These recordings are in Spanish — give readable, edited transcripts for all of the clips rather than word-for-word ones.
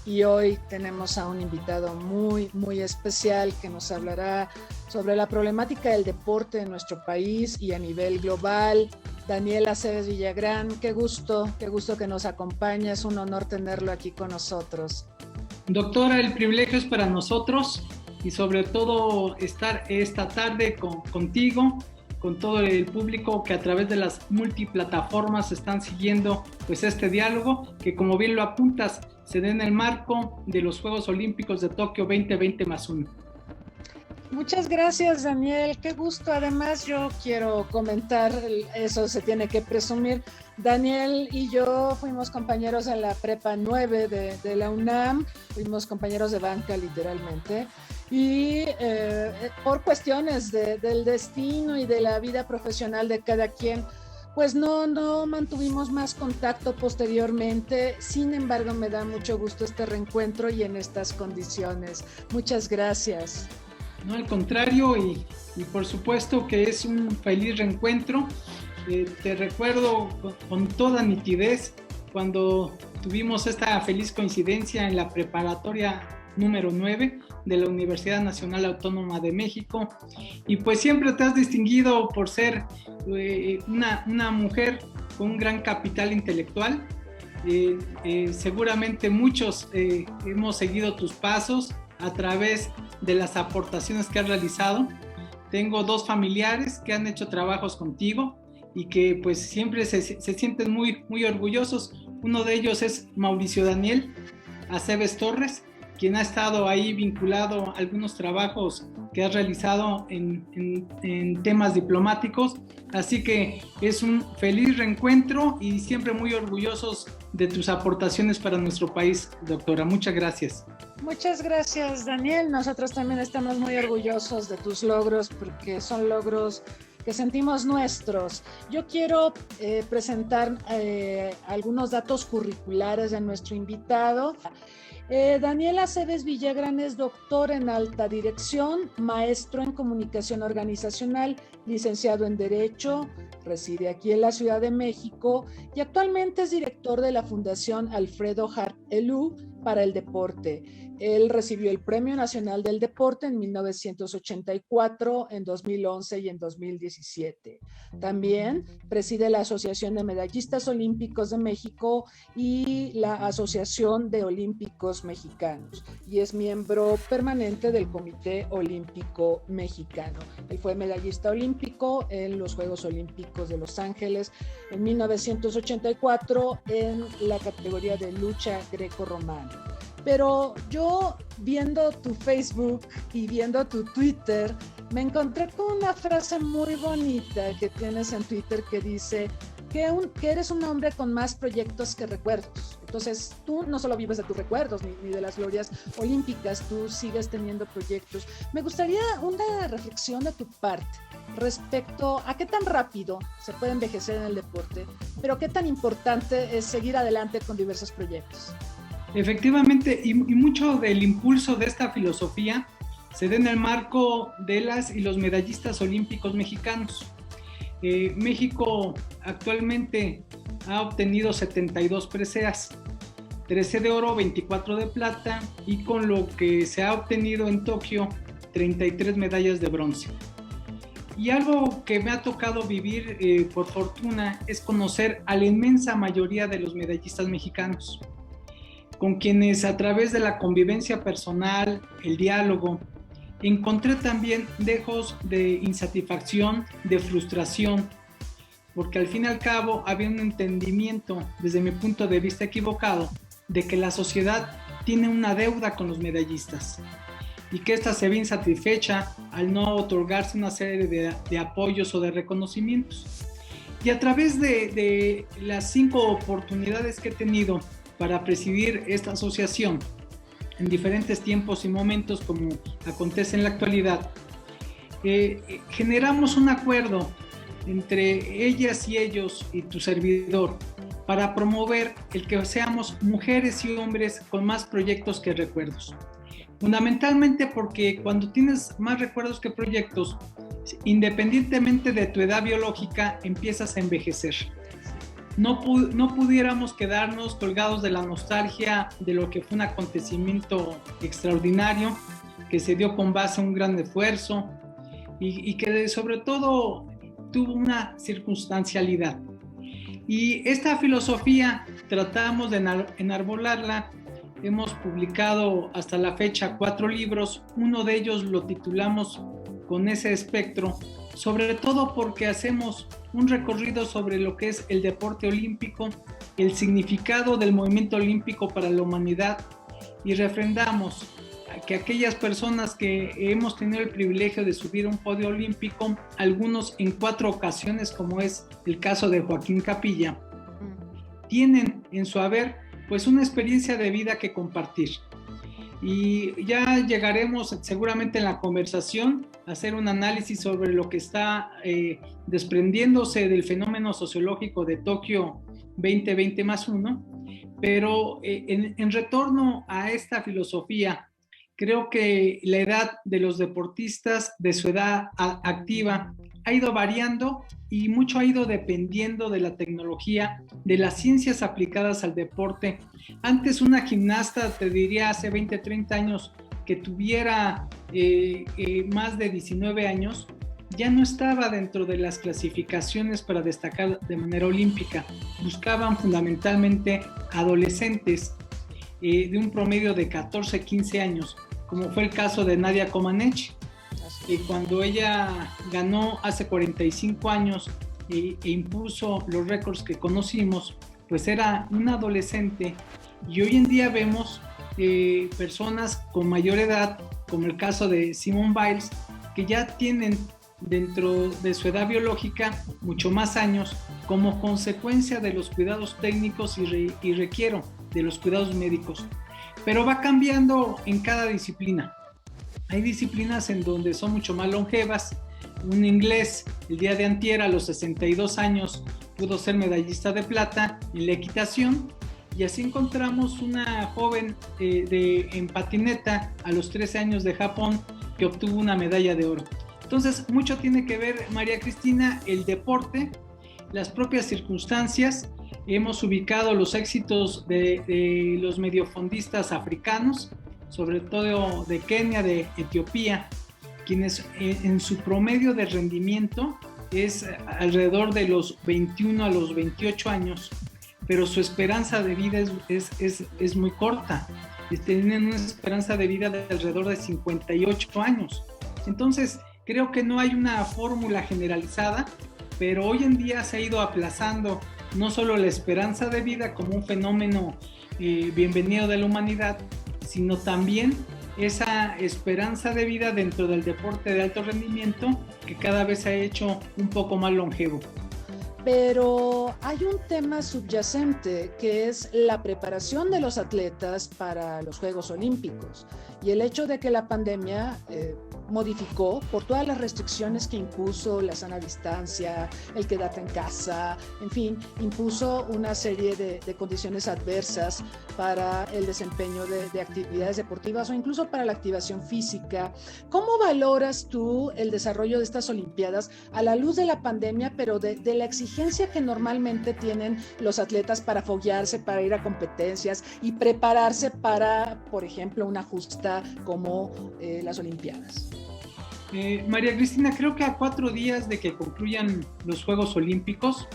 y hoy tenemos a un invitado muy especial que nos hablará sobre la problemática del deporte en nuestro país y a nivel global. Daniel Aceves Villagrán, qué gusto que nos acompañe, es un honor tenerlo aquí con nosotros. Doctora, el privilegio es para nosotros y sobre todo estar esta tarde contigo, con todo el público que a través de las multiplataformas están siguiendo pues este diálogo que, como bien lo apuntas, se da en el marco de los Juegos Olímpicos de Tokio 2020+1. Muchas gracias, Daniel, qué gusto. Además, yo quiero comentar, eso se tiene que presumir, Daniel y yo fuimos compañeros en la Prepa 9 de la UNAM, fuimos compañeros de banca literalmente, y por cuestiones del destino y de la vida profesional de cada quien, pues no mantuvimos más contacto posteriormente. Sin embargo, me da mucho gusto este reencuentro y en estas condiciones. Muchas gracias. No, al contrario, y por supuesto que es un feliz reencuentro. Te recuerdo con toda nitidez cuando tuvimos esta feliz coincidencia en la preparatoria número 9 de la Universidad Nacional Autónoma de México, y pues siempre te has distinguido por ser una mujer con un gran capital intelectual. Seguramente muchos hemos seguido tus pasos a través de las aportaciones que has realizado. Tengo dos familiares que han hecho trabajos contigo y que pues siempre se sienten muy orgullosos. Uno de ellos es Mauricio Daniel Aceves Torres, quien ha estado ahí vinculado a algunos trabajos que has realizado en temas diplomáticos. Así que es un feliz reencuentro y siempre muy orgullosos de tus aportaciones para nuestro país, doctora. Muchas gracias. Muchas gracias, Daniel. Nosotros también estamos muy orgullosos de tus logros porque son logros que sentimos nuestros. Yo quiero presentar algunos datos curriculares de nuestro invitado. Daniel Aceves Villagrán es doctor en alta dirección, maestro en comunicación organizacional, licenciado en Derecho, reside aquí en la Ciudad de México y actualmente es director de la Fundación Alfredo Harp Elú para el Deporte. Él recibió el Premio Nacional del Deporte en 1984, en 2011 y en 2017. También preside la Asociación de Medallistas Olímpicos de México y la Asociación de Olímpicos Mexicanos y es miembro permanente del Comité Olímpico Mexicano. Él fue medallista olímpico en los Juegos Olímpicos de Los Ángeles en 1984 en la categoría de lucha greco-romana. Pero yo, viendo tu Facebook y viendo tu Twitter, me encontré con una frase muy bonita que tienes en Twitter que dice que eres un hombre con más proyectos que recuerdos. Entonces, tú no solo vives de tus recuerdos ni de las glorias olímpicas, tú sigues teniendo proyectos. Me gustaría una reflexión de tu parte respecto a qué tan rápido se puede envejecer en el deporte, pero qué tan importante es seguir adelante con diversos proyectos. Efectivamente, y mucho del impulso de esta filosofía se da en el marco de las y los medallistas olímpicos mexicanos. México actualmente ha obtenido 72 preseas, 13 de oro, 24 de plata, y con lo que se ha obtenido en Tokio, 33 medallas de bronce. Y algo que me ha tocado vivir por fortuna es conocer a la inmensa mayoría de los medallistas mexicanos, con quienes a través de la convivencia personal, el diálogo, encontré también dejos de insatisfacción, de frustración, porque al fin y al cabo había un entendimiento, desde mi punto de vista equivocado, de que la sociedad tiene una deuda con los medallistas y que ésta se ve insatisfecha al no otorgarse una serie de apoyos o de reconocimientos. Y a través de las 5 oportunidades que he tenido para presidir esta asociación en diferentes tiempos y momentos, como acontece en la actualidad, generamos un acuerdo entre ellas y ellos y tu servidor para promover el que seamos mujeres y hombres con más proyectos que recuerdos. Fundamentalmente porque cuando tienes más recuerdos que proyectos, independientemente de tu edad biológica, empiezas a envejecer. no pudiéramos quedarnos colgados de la nostalgia de lo que fue un acontecimiento extraordinario, que se dio con base a un gran esfuerzo y que sobre todo tuvo una circunstancialidad. Y esta filosofía tratamos de enarbolarla. Hemos publicado hasta la fecha 4 libros, uno de ellos lo titulamos Con ese espectro, sobre todo porque hacemos un recorrido sobre lo que es el deporte olímpico, el significado del movimiento olímpico para la humanidad, y refrendamos que aquellas personas que hemos tenido el privilegio de subir a un podio olímpico, algunos en 4 ocasiones, como es el caso de Joaquín Capilla, tienen en su haber pues una experiencia de vida que compartir. Y ya llegaremos seguramente en la conversación a hacer un análisis sobre lo que está desprendiéndose del fenómeno sociológico de Tokio 2020+1, pero en retorno a esta filosofía, creo que la edad de los deportistas de su edad activa ha ido variando y mucho ha ido dependiendo de la tecnología, de las ciencias aplicadas al deporte. Antes una gimnasta, te diría hace 20, 30 años, que tuviera más de 19 años, ya no estaba dentro de las clasificaciones para destacar de manera olímpica. Buscaban fundamentalmente adolescentes de un promedio de 14, 15 años, como fue el caso de Nadia Comaneci, cuando ella ganó hace 45 años e impuso los récords que conocimos, pues era una adolescente, y hoy en día vemos personas con mayor edad, como el caso de Simone Biles, que ya tienen dentro de su edad biológica mucho más años como consecuencia de los cuidados técnicos y requiero de los cuidados médicos. Pero va cambiando en cada disciplina. Hay disciplinas en donde son mucho más longevas. Un inglés, el día de antier, a los 62 años, pudo ser medallista de plata en la equitación, y así encontramos una joven en patineta a los 13 años de Japón que obtuvo una medalla de oro. Entonces, mucho tiene que ver, María Cristina, el deporte, las propias circunstancias. Hemos ubicado los éxitos de los mediofondistas africanos, sobre todo de Kenia, de Etiopía, quienes en su promedio de rendimiento es alrededor de los 21 a los 28 años, pero su esperanza de vida es muy corta. Tienen una esperanza de vida de alrededor de 58 años. Entonces, creo que no hay una fórmula generalizada, pero hoy en día se ha ido aplazando no solo la esperanza de vida como un fenómeno bienvenido de la humanidad, sino también esa esperanza de vida dentro del deporte de alto rendimiento, que cada vez se ha hecho un poco más longevo. Pero hay un tema subyacente que es la preparación de los atletas para los Juegos Olímpicos, y el hecho de que la pandemia modificó por todas las restricciones que impuso, la sana distancia, el quedarte en casa, en fin, impuso una serie de condiciones adversas para el desempeño de actividades deportivas o incluso para la activación física. ¿Cómo valoras tú el desarrollo de estas Olimpiadas a la luz de la pandemia, pero de la exigencia que normalmente tienen los atletas para foguearse, para ir a competencias y prepararse para, por ejemplo, una justa como las Olimpiadas? María Cristina, creo que a 4 días de que concluyan los Juegos Olímpicos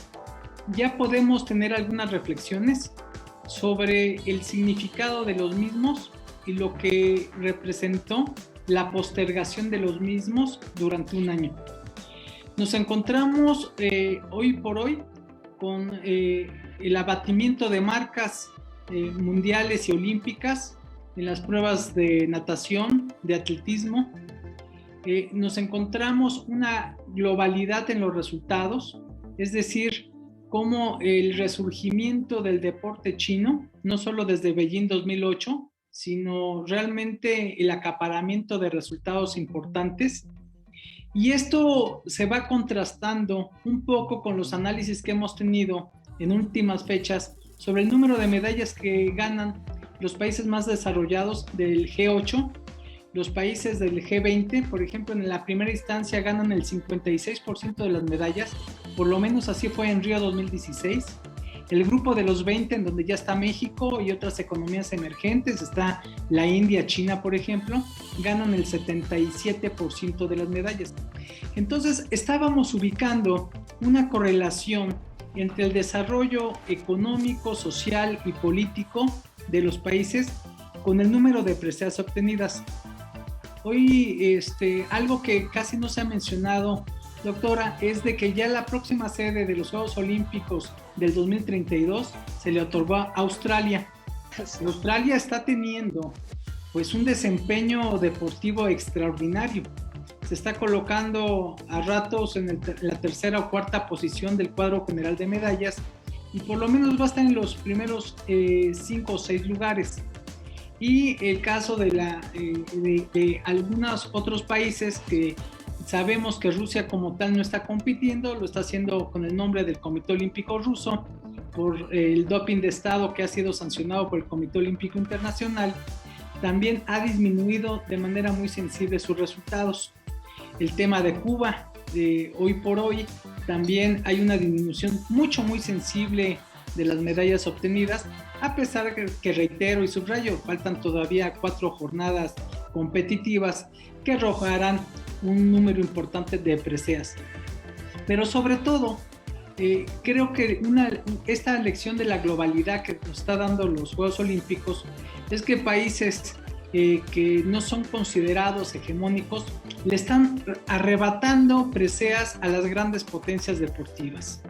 ya podemos tener algunas reflexiones sobre el significado de los mismos y lo que representó la postergación de los mismos durante un año. Nos encontramos hoy por hoy con el abatimiento de marcas mundiales y olímpicas en las pruebas de natación, de atletismo. Nos encontramos una globalidad en los resultados, es decir, cómo el resurgimiento del deporte chino, no solo desde Beijing 2008, sino realmente el acaparamiento de resultados importantes. Y esto se va contrastando un poco con los análisis que hemos tenido en últimas fechas sobre el número de medallas que ganan los países más desarrollados del G8. Los países del G20, por ejemplo, en la primera instancia ganan el 56% de las medallas, por lo menos así fue en Río 2016, El grupo de los 20, en donde ya está México y otras economías emergentes, está la India, China, por ejemplo, ganan el 77% de las medallas. Entonces, estábamos ubicando una correlación entre el desarrollo económico, social y político de los países con el número de preseas obtenidas. Hoy, algo que casi no se ha mencionado, doctora, es de que ya la próxima sede de los Juegos Olímpicos del 2032 se le otorgó a Australia. Australia está teniendo pues un desempeño deportivo extraordinario. Se está colocando a ratos en la tercera o cuarta posición del cuadro general de medallas y por lo menos va a estar en los primeros 5 o 6 lugares. Y el caso de algunos otros países que sabemos que Rusia como tal no está compitiendo, lo está haciendo con el nombre del Comité Olímpico Ruso por el doping de Estado que ha sido sancionado por el Comité Olímpico Internacional. También ha disminuido de manera muy sensible sus resultados. El tema de Cuba, hoy por hoy, también hay una disminución muy sensible de las medallas obtenidas, a pesar que reitero y subrayo, faltan todavía 4 jornadas competitivas que arrojarán un número importante de preseas. Pero sobre todo, creo que esta lección de la globalidad que nos está dando los Juegos Olímpicos es que países que no son considerados hegemónicos le están arrebatando preseas a las grandes potencias deportivas.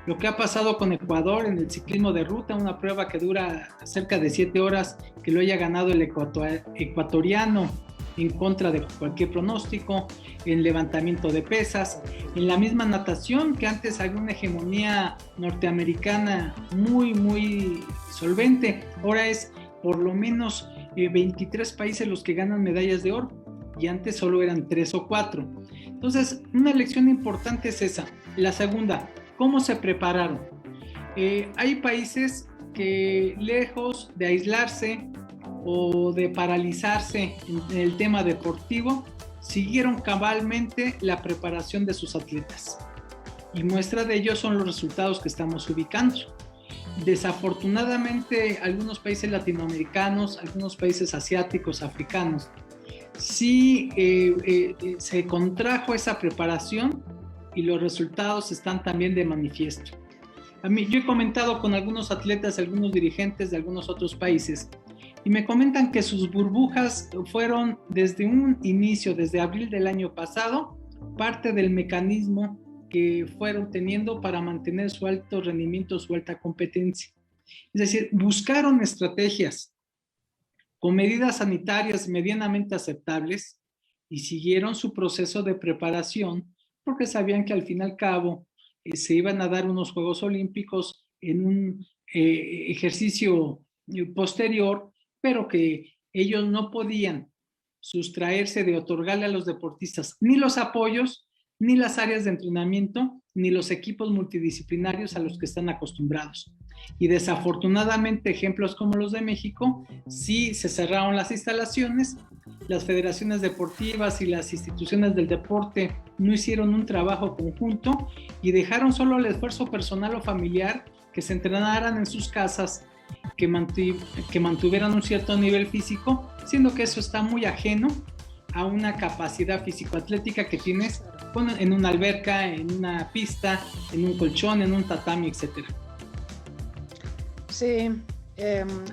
Lo que ha pasado con Ecuador en el ciclismo de ruta, una prueba que dura cerca de 7 horas, que lo haya ganado el ecuatoriano en contra de cualquier pronóstico, en levantamiento de pesas, en la misma natación, que antes había una hegemonía norteamericana muy solvente, ahora es por lo menos 23 países los que ganan medallas de oro, y antes solo eran 3 o 4. Entonces, una lección importante es esa. La segunda, ¿cómo se prepararon? Hay países que lejos de aislarse o de paralizarse en el tema deportivo, siguieron cabalmente la preparación de sus atletas. Y muestra de ello son los resultados que estamos ubicando. Desafortunadamente, algunos países latinoamericanos, algunos países asiáticos, africanos, sí se contrajo esa preparación y los resultados están también de manifiesto. Yo he comentado con algunos atletas, algunos dirigentes de algunos otros países, y me comentan que sus burbujas fueron desde un inicio, desde abril del año pasado, parte del mecanismo que fueron teniendo para mantener su alto rendimiento, su alta competencia. Es decir, buscaron estrategias con medidas sanitarias medianamente aceptables y siguieron su proceso de preparación porque sabían que al fin y al cabo se iban a dar unos Juegos Olímpicos en un ejercicio posterior, pero que ellos no podían sustraerse de otorgarle a los deportistas ni los apoyos, ni las áreas de entrenamiento, ni los equipos multidisciplinarios a los que están acostumbrados. Y desafortunadamente, ejemplos como los de México, sí se cerraron las instalaciones, las federaciones deportivas y las instituciones del deporte no hicieron un trabajo conjunto y dejaron solo el esfuerzo personal o familiar que se entrenaran en sus casas, que mantuvieran un cierto nivel físico, siendo que eso está muy ajeno a una capacidad físico-atlética que tienes en una alberca, en una pista, en un colchón, en un tatami, etc. Sí,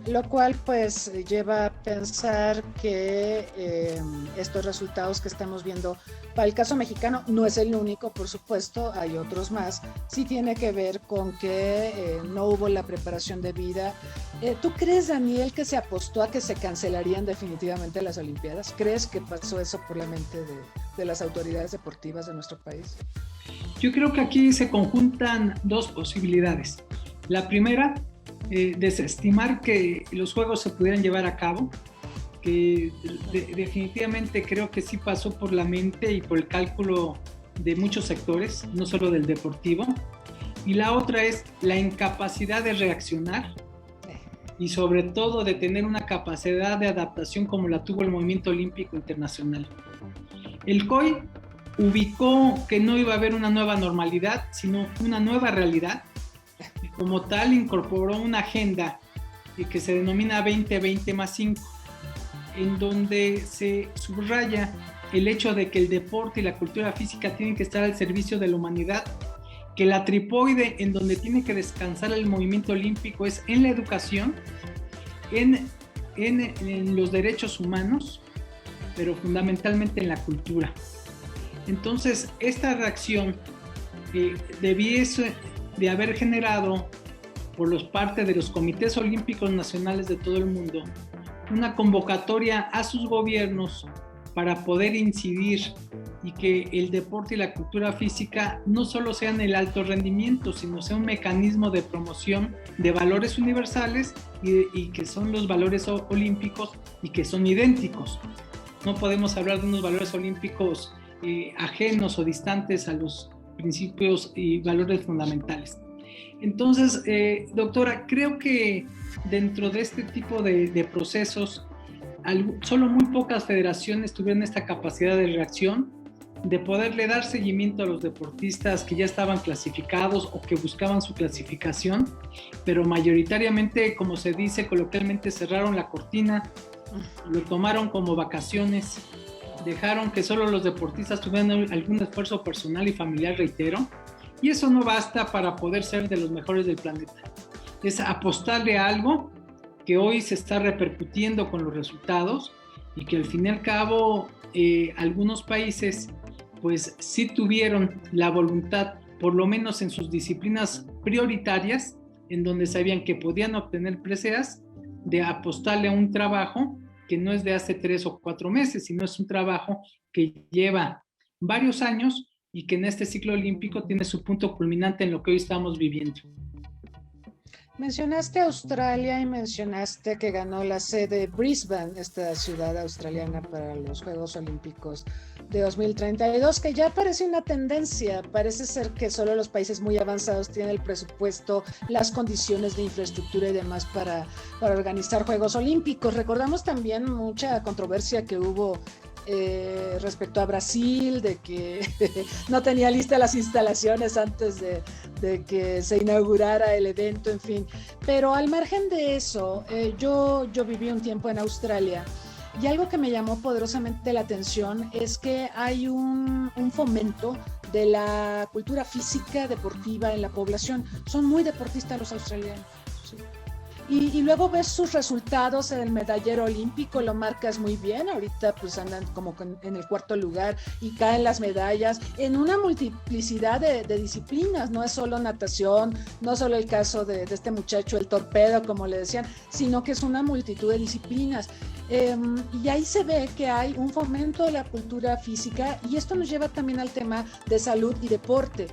lo cual pues lleva a pensar que estos resultados que estamos viendo para el caso mexicano no es el único, por supuesto, hay otros más, sí tiene que ver con que no hubo la preparación debida. ¿Tú crees, Daniel, que se apostó a que se cancelarían definitivamente las Olimpiadas? ¿Crees que pasó eso por la mente de las autoridades deportivas de nuestro país? Yo creo que aquí se conjuntan dos posibilidades. La primera, desestimar que los Juegos se pudieran llevar a cabo, que definitivamente creo que sí pasó por la mente y por el cálculo de muchos sectores, no solo del deportivo. Y la otra es la incapacidad de reaccionar y sobre todo de tener una capacidad de adaptación como la tuvo el Movimiento Olímpico Internacional. El COI ubicó que no iba a haber una nueva normalidad, sino una nueva realidad, como tal incorporó una agenda que se denomina 20-20+5, en donde se subraya el hecho de que el deporte y la cultura física tienen que estar al servicio de la humanidad, que la tripoide en donde tiene que descansar el movimiento olímpico es en la educación, en los derechos humanos, pero fundamentalmente en la cultura. Entonces, esta reacción debiese de haber generado por parte de los comités olímpicos nacionales de todo el mundo una convocatoria a sus gobiernos para poder incidir y que el deporte y la cultura física no solo sean el alto rendimiento, sino sea un mecanismo de promoción de valores universales y que son los valores olímpicos y que son idénticos. No podemos hablar de unos valores olímpicos ajenos o distantes a los principios y valores fundamentales. Entonces, doctora, creo que dentro de este tipo de procesos, solo muy pocas federaciones tuvieron esta capacidad de reacción, de poderle dar seguimiento a los deportistas que ya estaban clasificados o que buscaban su clasificación, pero mayoritariamente, como se dice coloquialmente, cerraron la cortina, lo tomaron como vacaciones, dejaron que solo los deportistas tuvieran algún esfuerzo personal y familiar, reitero, y eso no basta para poder ser de los mejores del planeta. Es apostarle a algo que hoy se está repercutiendo con los resultados y que al fin y al cabo algunos países pues sí tuvieron la voluntad, por lo menos en sus disciplinas prioritarias, en donde sabían que podían obtener preseas, de apostarle a un trabajo que no es de hace 3 o 4 meses, sino es un trabajo que lleva varios años y que en este ciclo olímpico tiene su punto culminante en lo que hoy estamos viviendo. Mencionaste Australia y mencionaste que ganó la sede Brisbane, esta ciudad australiana para los Juegos Olímpicos de 2032, que ya parece una tendencia. Parece ser que solo los países muy avanzados tienen el presupuesto, las condiciones de infraestructura y demás para organizar Juegos Olímpicos. Recordamos también mucha controversia que hubo respecto a Brasil, de que no tenía listas las instalaciones antes de que se inaugurara el evento, en fin. Pero al margen de eso, yo viví un tiempo en Australia y algo que me llamó poderosamente la atención es que hay un fomento de la cultura física deportiva en la población. Son muy deportistas los australianos, ¿sí? Y luego ves sus resultados en el medallero olímpico, lo marcas muy bien. Ahorita pues andan como en el 4º lugar y caen las medallas en una multiplicidad de disciplinas. No es solo natación, no solo el caso de este muchacho, el torpedo, como le decían, sino que es una multitud de disciplinas. Y ahí se ve que hay un fomento de la cultura física, y esto nos lleva también al tema de salud y deporte.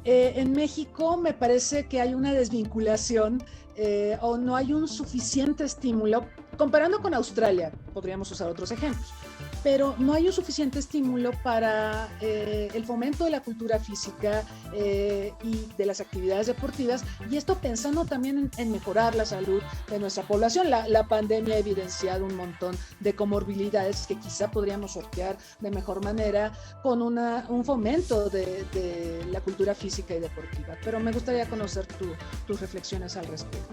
En México me parece que hay una desvinculación o no hay un suficiente estímulo, comparando con Australia, podríamos usar otros ejemplos, pero no hay un suficiente estímulo para el fomento de la cultura física y de las actividades deportivas, y esto pensando también en mejorar la salud de nuestra población. La pandemia ha evidenciado un montón de comorbilidades que quizá podríamos sortear de mejor manera con un fomento de la cultura física y deportiva, pero me gustaría conocer tus reflexiones al respecto.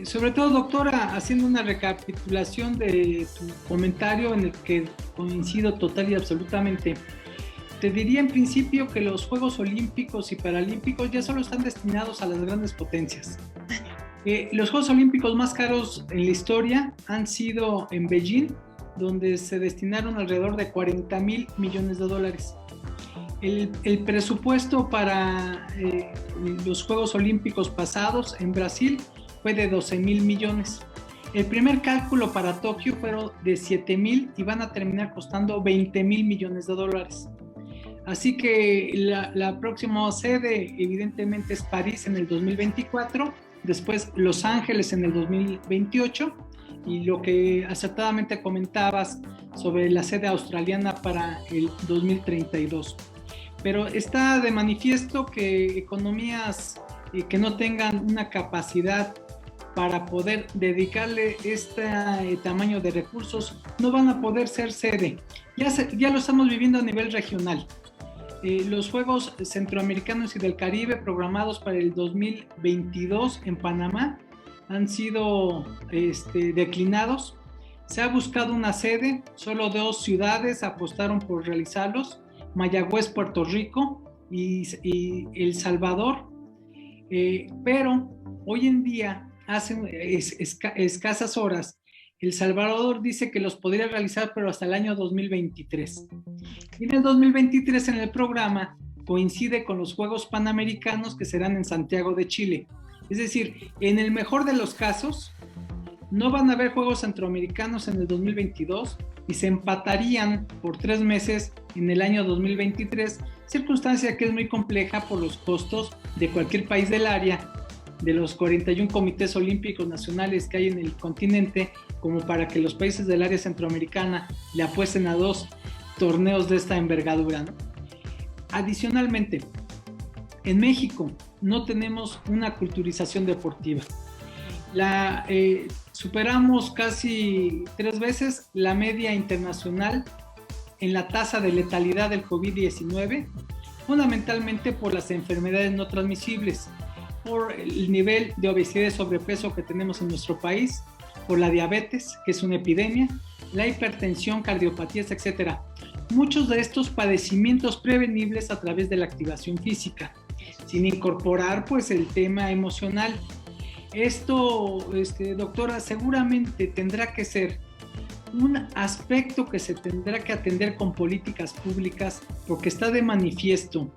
Sobre todo, doctora, haciendo una recapitulación de tu comentario en el que coincido total y absolutamente, te diría en principio que los Juegos Olímpicos y Paralímpicos ya solo están destinados a las grandes potencias. Los Juegos Olímpicos más caros en la historia han sido en Beijing, donde se destinaron alrededor de $40,000 millones. El presupuesto para los Juegos Olímpicos pasados en Brasil fue de 12,000 millones. El primer cálculo para Tokio fueron de 7,000 y van a terminar costando $20,000 millones. Así que la próxima sede evidentemente es París en el 2024, después Los Ángeles en el 2028, y lo que acertadamente comentabas sobre la sede australiana para el 2032. Pero está de manifiesto que economías que no tengan una capacidad para poder dedicarle este tamaño de recursos no van a poder ser sede. Ya lo estamos viviendo a nivel regional. Los Juegos Centroamericanos y del Caribe programados para el 2022 en Panamá han sido declinados. Se ha buscado una sede, solo 2 ciudades apostaron por realizarlos, Mayagüez, Puerto Rico y El Salvador, pero hoy en día, hace escasas horas, El Salvador dice que los podría realizar, pero hasta el año 2023. Y en el 2023 en el programa coincide con los Juegos Panamericanos que serán en Santiago de Chile. Es decir, en el mejor de los casos, no van a haber Juegos Centroamericanos en el 2022 y se empatarían por 3 meses en el año 2023, circunstancia que es muy compleja por los costos de cualquier país del área, de los 41 comités olímpicos nacionales que hay en el continente, como para que los países del área centroamericana le apuesten a 2 torneos de esta envergadura, ¿no? Adicionalmente, en México no tenemos una culturización deportiva. Superamos casi 3 veces la media internacional en la tasa de letalidad del COVID-19, fundamentalmente por las enfermedades no transmisibles, por el nivel de obesidad y sobrepeso que tenemos en nuestro país, por la diabetes, que es una epidemia, la hipertensión, cardiopatías, etc. Muchos de estos padecimientos prevenibles a través de la activación física, sin incorporar pues el tema emocional. Esto, doctora, seguramente tendrá que ser un aspecto que se tendrá que atender con políticas públicas, porque está de manifiesto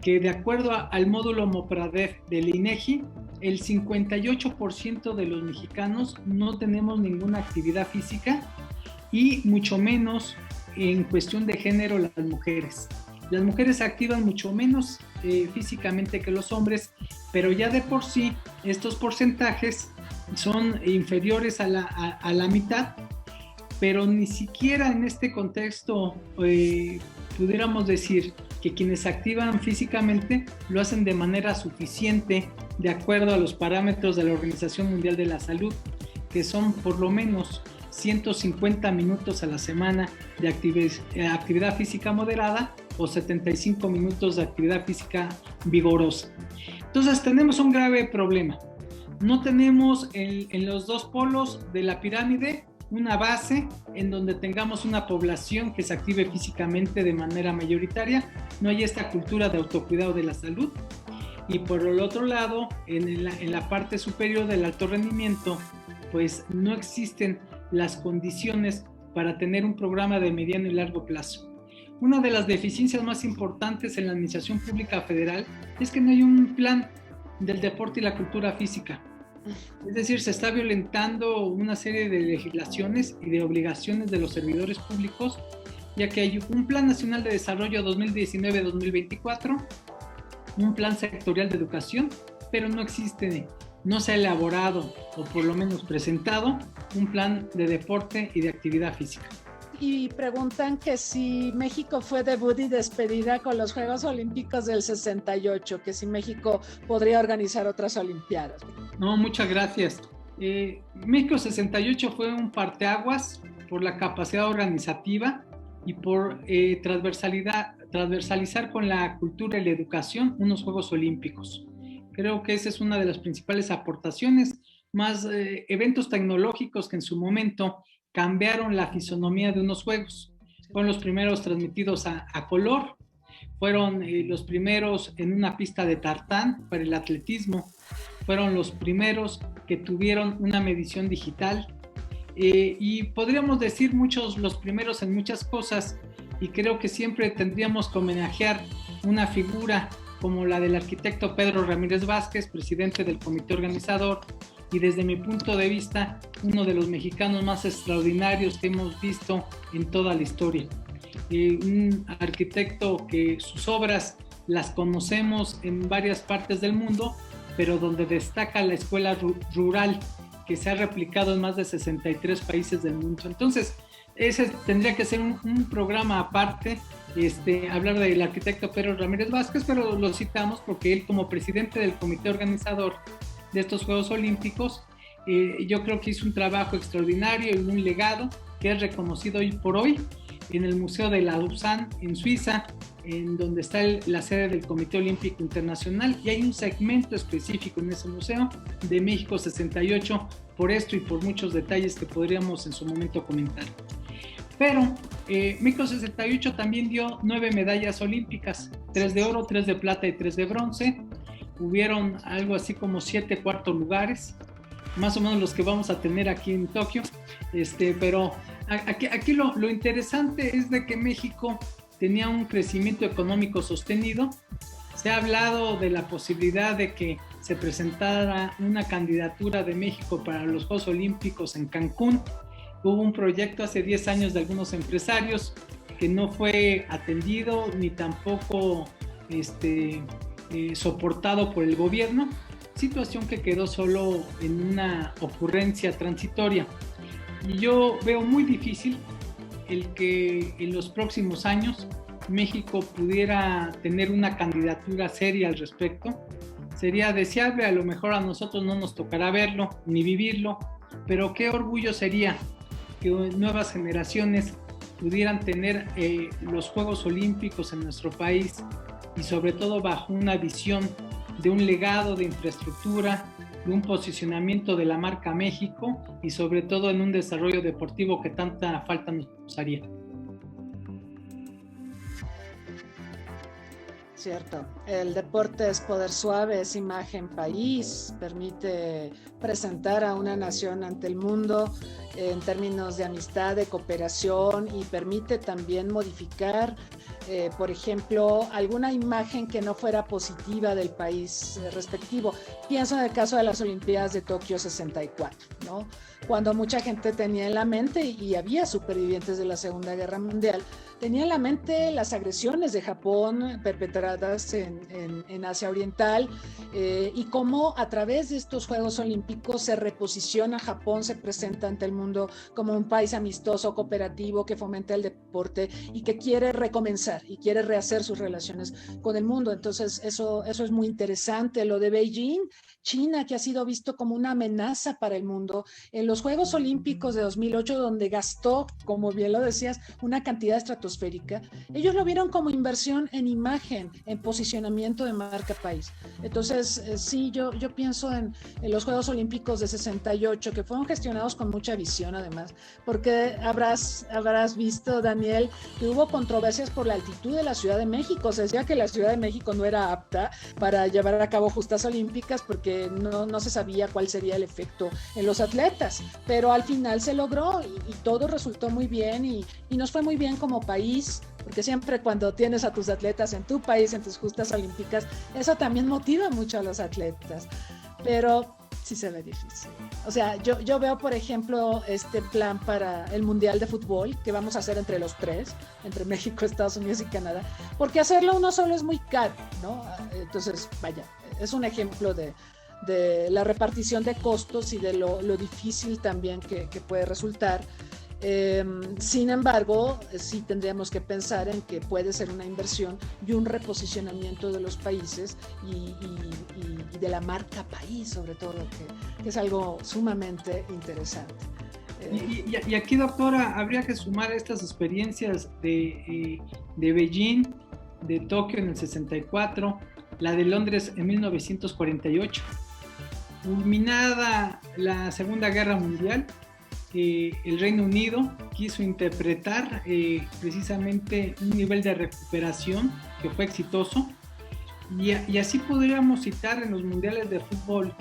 que de acuerdo al módulo MOPRADEF del INEGI, el 58% de los mexicanos no tenemos ninguna actividad física y mucho menos en cuestión de género las mujeres. Las mujeres se activan mucho menos físicamente que los hombres, pero ya de por sí estos porcentajes son inferiores a la mitad, pero ni siquiera en este contexto pudiéramos decir que quienes se activan físicamente lo hacen de manera suficiente de acuerdo a los parámetros de la Organización Mundial de la Salud, que son por lo menos 150 minutos a la semana de actividad física moderada o 75 minutos de actividad física vigorosa. Entonces tenemos un grave problema. No tenemos en los 2 polos de la pirámide una base en donde tengamos una población que se active físicamente de manera mayoritaria. No hay esta cultura de autocuidado de la salud. Y por el otro lado, en la parte superior del alto rendimiento, pues no existen las condiciones para tener un programa de mediano y largo plazo. Una de las deficiencias más importantes en la Administración Pública Federal es que no hay un plan del deporte y la cultura física. Es decir, se está violentando una serie de legislaciones y de obligaciones de los servidores públicos, ya que hay un Plan Nacional de Desarrollo 2019-2024, un Plan Sectorial de Educación, pero no se ha elaborado, o por lo menos presentado, un plan de deporte y de actividad física. Y preguntan que si México fue debut y despedida con los Juegos Olímpicos del 68, que si México podría organizar otras Olimpiadas. No, muchas gracias. México 68 fue un parteaguas por la capacidad organizativa y por transversalizar con la cultura y la educación unos Juegos Olímpicos. Creo que esa es una de las principales aportaciones, más eventos tecnológicos que en su momento cambiaron la fisonomía de unos juegos. Fueron los primeros transmitidos a color, fueron los primeros en una pista de tartán para el atletismo, fueron los primeros que tuvieron una medición digital y podríamos decir los primeros en muchas cosas, y creo que siempre tendríamos que homenajear una figura como la del arquitecto Pedro Ramírez Vázquez, presidente del comité organizador, y desde mi punto de vista, uno de los mexicanos más extraordinarios que hemos visto en toda la historia. Un arquitecto que sus obras las conocemos en varias partes del mundo, pero donde destaca la escuela rural, que se ha replicado en más de 63 países del mundo. Entonces, ese tendría que ser un programa aparte, hablar del arquitecto Pedro Ramírez Vázquez, pero lo citamos porque él, como presidente del comité organizador de estos Juegos Olímpicos, yo creo que hizo un trabajo extraordinario y un legado que es reconocido hoy por hoy en el Museo de Lausanne en Suiza, en donde está la sede del Comité Olímpico Internacional, y hay un segmento específico en ese museo de México 68, por esto y por muchos detalles que podríamos en su momento comentar. Pero México 68 también dio 9 medallas olímpicas, 3 de oro, 3 de plata y 3 de bronce. Hubieron algo así como 7 cuartos lugares, más o menos los que vamos a tener aquí en Tokio. Pero aquí lo interesante es de que México tenía un crecimiento económico sostenido. Se ha hablado de la posibilidad de que se presentara una candidatura de México para los Juegos Olímpicos en Cancún. Hubo un proyecto hace 10 años de algunos empresarios que no fue atendido ni tampoco soportado por el gobierno, situación que quedó solo en una ocurrencia transitoria. Y yo veo muy difícil el que en los próximos años México pudiera tener una candidatura seria al respecto. Sería deseable, a lo mejor a nosotros no nos tocará verlo ni vivirlo, pero qué orgullo sería que nuevas generaciones pudieran tener los Juegos Olímpicos en nuestro país, y sobre todo bajo una visión de un legado de infraestructura, de un posicionamiento de la marca México y sobre todo en un desarrollo deportivo que tanta falta nos haría. Cierto, el deporte es poder suave, es imagen país, permite presentar a una nación ante el mundo en términos de amistad, de cooperación, y permite también modificar, por ejemplo, alguna imagen que no fuera positiva del país respectivo. Pienso en el caso de las Olimpiadas de Tokio 64, ¿no? Cuando mucha gente tenía en la mente, y había supervivientes de la Segunda Guerra Mundial, tenía en la mente las agresiones de Japón perpetradas en Asia Oriental, y cómo a través de estos Juegos Olímpicos se reposiciona Japón, se presenta ante el mundo como un país amistoso, cooperativo, que fomenta el deporte y que quiere recomenzar y quiere rehacer sus relaciones con el mundo. Entonces eso es muy interesante. Lo de Beijing, China, que ha sido visto como una amenaza para el mundo, en los Juegos Olímpicos de 2008, donde gastó, como bien lo decías, una cantidad estratosférica, ellos lo vieron como inversión en imagen, en posicionamiento de marca país. Entonces, sí, yo pienso en los Juegos Olímpicos de 68, que fueron gestionados con mucha visión además, porque habrás visto, Daniel, que hubo controversias por la altitud de la Ciudad de México. Se decía que la Ciudad de México no era apta para llevar a cabo justas olímpicas porque no se sabía cuál sería el efecto en los atletas, pero al final se logró y todo resultó muy bien, y nos fue muy bien como país, porque siempre cuando tienes a tus atletas en tu país, en tus justas olímpicas, eso también motiva mucho a los atletas, pero sí se ve difícil. O sea, yo veo, por ejemplo, este plan para el Mundial de Fútbol que vamos a hacer entre los tres, entre México, Estados Unidos y Canadá, porque hacerlo uno solo es muy caro, ¿no? Entonces, vaya, es un ejemplo de la repartición de costos y de lo difícil también que puede resultar. Sin embargo, sí tendríamos que pensar en que puede ser una inversión y un reposicionamiento de los países y de la marca país, sobre todo, que es algo sumamente interesante. Y aquí, doctora, habría que sumar estas experiencias de Beijing, de Tokio en el 64, la de Londres en 1948. Culminada la Segunda Guerra Mundial, el Reino Unido quiso interpretar precisamente un nivel de recuperación que fue exitoso, y así podríamos citar en los mundiales de fútbol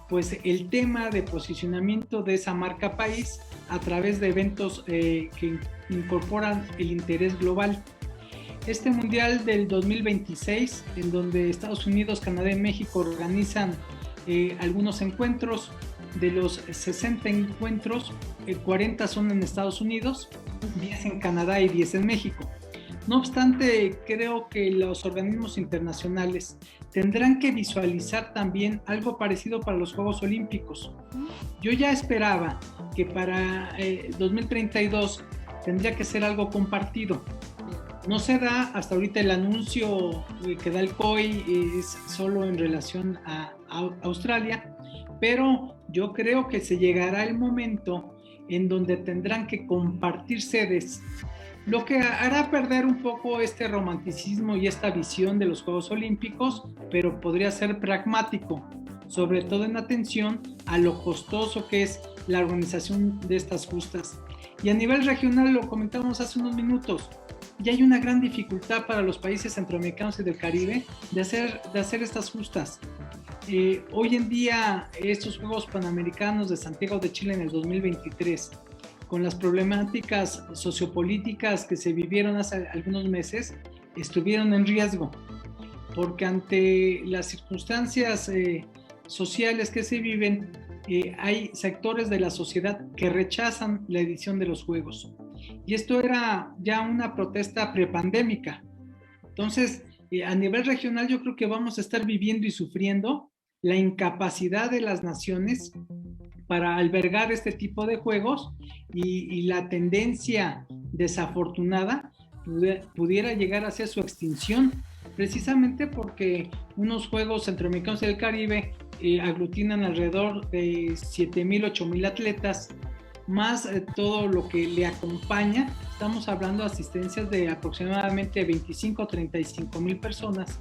pues el tema de posicionamiento de esa marca país a través de eventos que incorporan el interés global. Este mundial del 2026, en donde Estados Unidos, Canadá y México organizan algunos encuentros, de los 60 encuentros, 40 son en Estados Unidos, 10 en Canadá y 10 en México. No obstante, creo que los organismos internacionales tendrán que visualizar también algo parecido para los Juegos Olímpicos. Yo ya esperaba que para 2032 tendría que ser algo compartido. No se da hasta ahorita. El anuncio que da el COI es solo en relación a Australia, pero yo creo que se llegará el momento en donde tendrán que compartir sedes. lo que hará perder un poco este romanticismo y esta visión de los Juegos Olímpicos, pero podría ser pragmático, sobre todo en atención a lo costoso que es la organización de estas justas. Y a nivel regional, lo comentamos hace unos minutos, ya hay una gran dificultad para los países centroamericanos y del Caribe de hacer estas justas. Hoy en día, estos Juegos Panamericanos de Santiago de Chile en el 2023, con las problemáticas sociopolíticas que se vivieron hace algunos meses, estuvieron en riesgo, porque ante las circunstancias sociales que se viven, hay sectores de la sociedad que rechazan la edición de los Juegos. Y esto era ya una protesta prepandémica. Entonces, a nivel regional yo creo que vamos a estar viviendo y sufriendo la incapacidad de las naciones para albergar este tipo de juegos y la tendencia desafortunada pudiera llegar hacia su extinción, precisamente porque unos Juegos Centroamericanos del Caribe aglutinan alrededor de 7,000, 8,000 atletas, más todo lo que le acompaña. Estamos hablando de asistencias de aproximadamente 25 o 35,000 personas,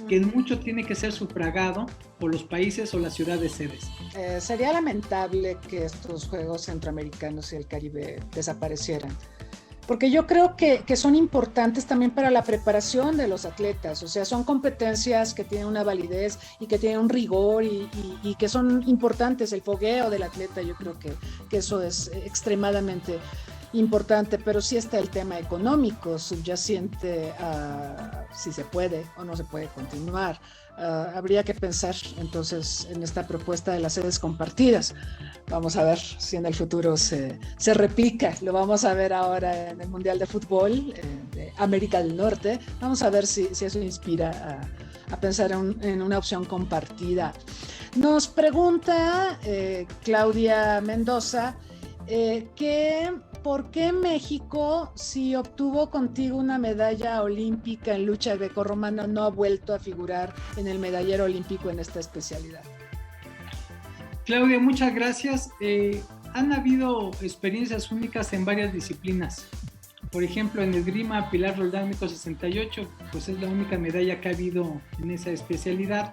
que mucho tiene que ser sufragado por los países o las ciudades sedes. Sería lamentable que estos Juegos Centroamericanos y el Caribe desaparecieran, porque yo creo que son importantes también para la preparación de los atletas. O sea, son competencias que tienen una validez y que tienen un rigor y que son importantes. El fogueo del atleta, yo creo que eso es extremadamente importante, pero sí está el tema económico subyacente a si se puede o no se puede continuar. Habría que pensar entonces en esta propuesta de las sedes compartidas. Vamos a ver si en el futuro se replica. Lo vamos a ver ahora en el Mundial de Fútbol de América del Norte. Vamos a ver si eso inspira a pensar en una opción compartida. Nos pregunta Claudia Mendoza ¿por qué México, si obtuvo contigo una medalla olímpica en lucha grecorromana, no ha vuelto a figurar en el medallero olímpico en esta especialidad? Claudia, muchas gracias. Han habido experiencias únicas en varias disciplinas. Por ejemplo, en esgrima, Pilar Roldán, México 68, pues es la única medalla que ha habido en esa especialidad.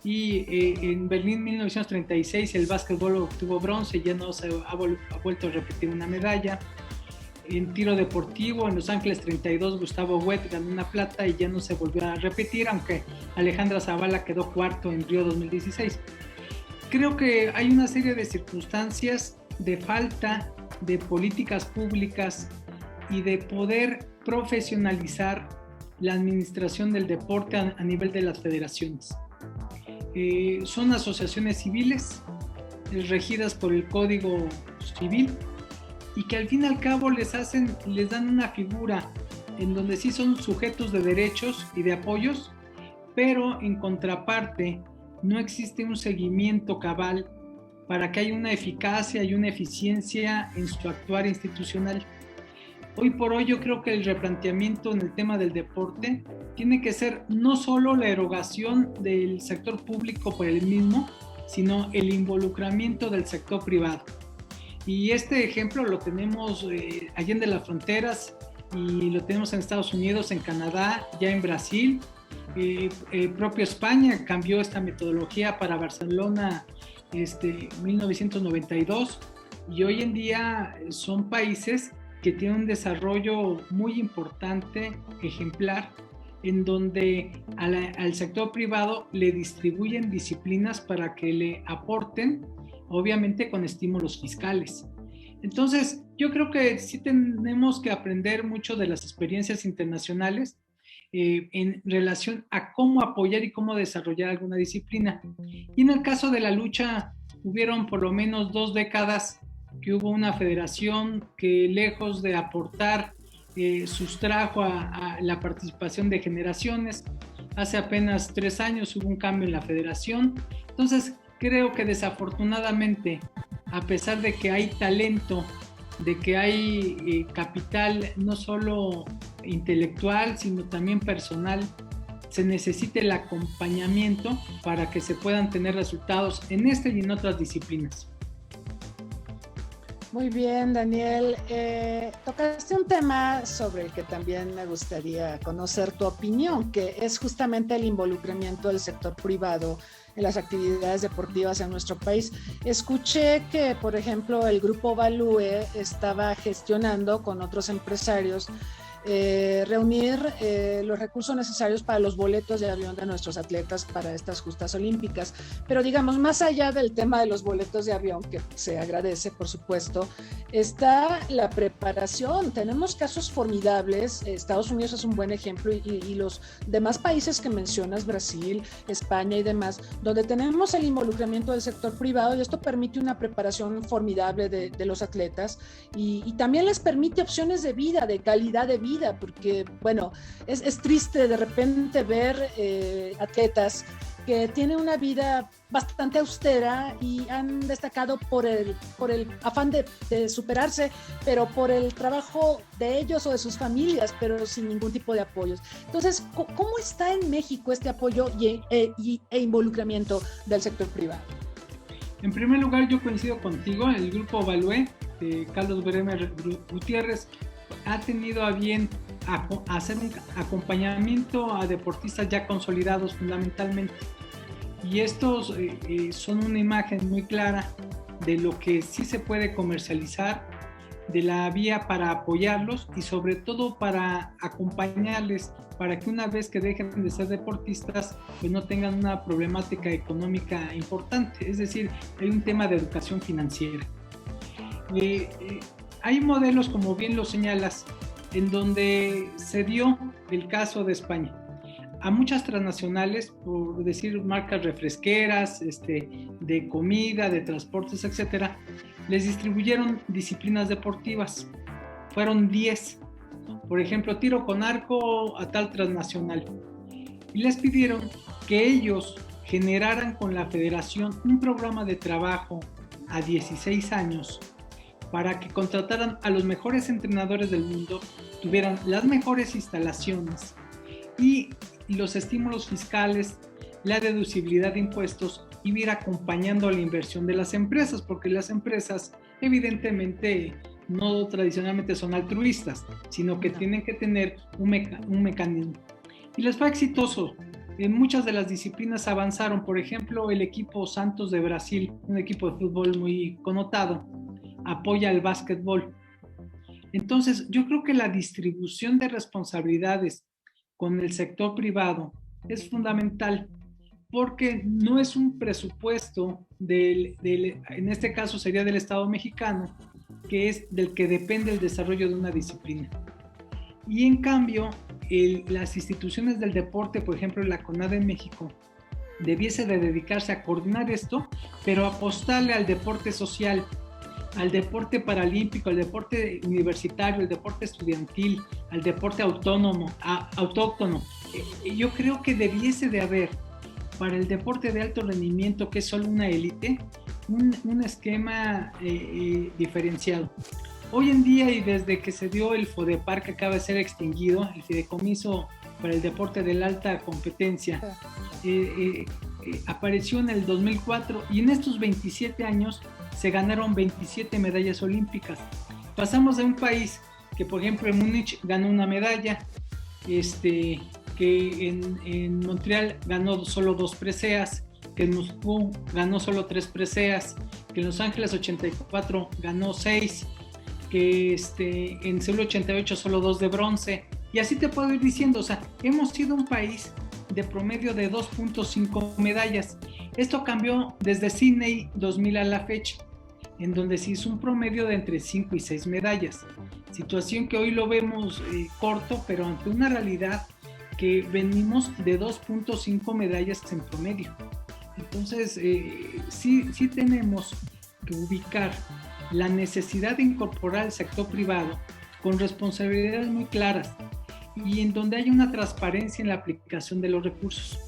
Y en Berlín 1936 el básquetbol obtuvo bronce, ya no se ha vuelto a repetir una medalla. En tiro deportivo en Los Ángeles 32 Gustavo Huet ganó una plata y ya no se volvió a repetir, aunque Alejandra Zavala quedó cuarto en Río 2016. Creo que hay una serie de circunstancias de falta de políticas públicas y de poder profesionalizar la administración del deporte a nivel de las federaciones. Son asociaciones civiles regidas por el Código Civil y que al fin y al cabo les dan una figura en donde sí son sujetos de derechos y de apoyos, pero en contraparte no existe un seguimiento cabal para que haya una eficacia y una eficiencia en su actuar institucional. Hoy por hoy yo creo que el replanteamiento en el tema del deporte tiene que ser no solo la erogación del sector público por el mismo, sino el involucramiento del sector privado. Y este ejemplo lo tenemos allende las fronteras y lo tenemos en Estados Unidos, en Canadá, ya en Brasil. Propio España cambió esta metodología para Barcelona 1992 y hoy en día son países que tiene un desarrollo muy importante, ejemplar, en donde al sector privado le distribuyen disciplinas para que le aporten, obviamente con estímulos fiscales. Entonces, yo creo que sí tenemos que aprender mucho de las experiencias internacionales en relación a cómo apoyar y cómo desarrollar alguna disciplina. Y en el caso de la lucha, hubieron por lo menos 2 décadas que hubo una federación que lejos de aportar sustrajo a la participación de generaciones. Hace apenas 3 años hubo un cambio en la federación. Entonces creo que desafortunadamente, a pesar de que hay talento, de que hay capital no solo intelectual sino también personal, se necesita el acompañamiento para que se puedan tener resultados en esta y en otras disciplinas. Muy bien, Daniel. Tocaste un tema sobre el que también me gustaría conocer tu opinión, que es justamente el involucramiento del sector privado en las actividades deportivas en nuestro país. Escuché que, por ejemplo, el grupo Value estaba gestionando con otros empresarios reunir los recursos necesarios para los boletos de avión de nuestros atletas para estas justas olímpicas. Pero digamos, más allá del tema de los boletos de avión, que se agradece, por supuesto, está la preparación. Tenemos casos formidables. Estados Unidos es un buen ejemplo y los demás países que mencionas, Brasil, España y demás, donde tenemos el involucramiento del sector privado y esto permite una preparación formidable de los atletas y también les permite opciones de vida, de calidad de vida, porque, bueno, es triste de repente ver atletas que tienen una vida bastante austera y han destacado por el afán de superarse, pero por el trabajo de ellos o de sus familias, pero sin ningún tipo de apoyos. Entonces, ¿cómo está en México este apoyo e involucramiento del sector privado? En primer lugar, yo coincido contigo, el grupo Value de Carlos Bremer Gutiérrez ha tenido a bien hacer un acompañamiento a deportistas ya consolidados fundamentalmente. Y estos son una imagen muy clara de lo que sí se puede comercializar, de la vía para apoyarlos y sobre todo para acompañarles para que una vez que dejen de ser deportistas pues no tengan una problemática económica importante, es decir, hay un tema de educación financiera. Hay modelos, como bien lo señalas, en donde se dio el caso de España. A muchas transnacionales, por decir marcas refresqueras, de comida, de transportes, etcétera, les distribuyeron disciplinas deportivas. Fueron 10. Por ejemplo, tiro con arco a tal transnacional. Y les pidieron que ellos generaran con la federación un programa de trabajo a 16 años para que contrataran a los mejores entrenadores del mundo, tuvieran las mejores instalaciones y los estímulos fiscales, la deducibilidad de impuestos y ir acompañando a la inversión de las empresas, porque las empresas evidentemente no tradicionalmente son altruistas, sino que tienen que tener un mecanismo. Y les fue exitoso. En muchas de las disciplinas avanzaron. Por ejemplo, el equipo Santos de Brasil, un equipo de fútbol muy connotado, apoya el básquetbol. Entonces, yo creo que la distribución de responsabilidades con el sector privado es fundamental, porque no es un presupuesto en este caso sería del Estado mexicano, que es del que depende el desarrollo de una disciplina. Y en cambio, las instituciones del deporte, por ejemplo la CONADE en México, debiese de dedicarse a coordinar esto, pero apostarle al deporte social, al deporte paralímpico, al deporte universitario, al deporte estudiantil, al deporte autóctono. Yo creo que debiese de haber para el deporte de alto rendimiento, que es solo una élite, un esquema diferenciado. Hoy en día, y desde que se dio el FODEPAR, que acaba de ser extinguido, el Fideicomiso para el Deporte de la Alta Competencia, apareció en el 2004 y en estos 27 años se ganaron 27 medallas olímpicas. Pasamos de un país que, por ejemplo, en Múnich ganó una medalla, que en Montreal ganó solo 2 preseas, que en Moscú ganó solo 3 preseas, que en Los Ángeles 84 ganó 6, que en Seúl 88 solo 2 de bronce, y así te puedo ir diciendo. O sea, hemos sido un país de promedio de 2.5 medallas. Esto cambió desde Sydney 2000 a la fecha, en donde se hizo un promedio de entre 5 y 6 medallas. Situación que hoy lo vemos corto, pero ante una realidad que venimos de 2.5 medallas en promedio. Entonces, sí tenemos que ubicar la necesidad de incorporar el sector privado con responsabilidades muy claras y en donde haya una transparencia en la aplicación de los recursos.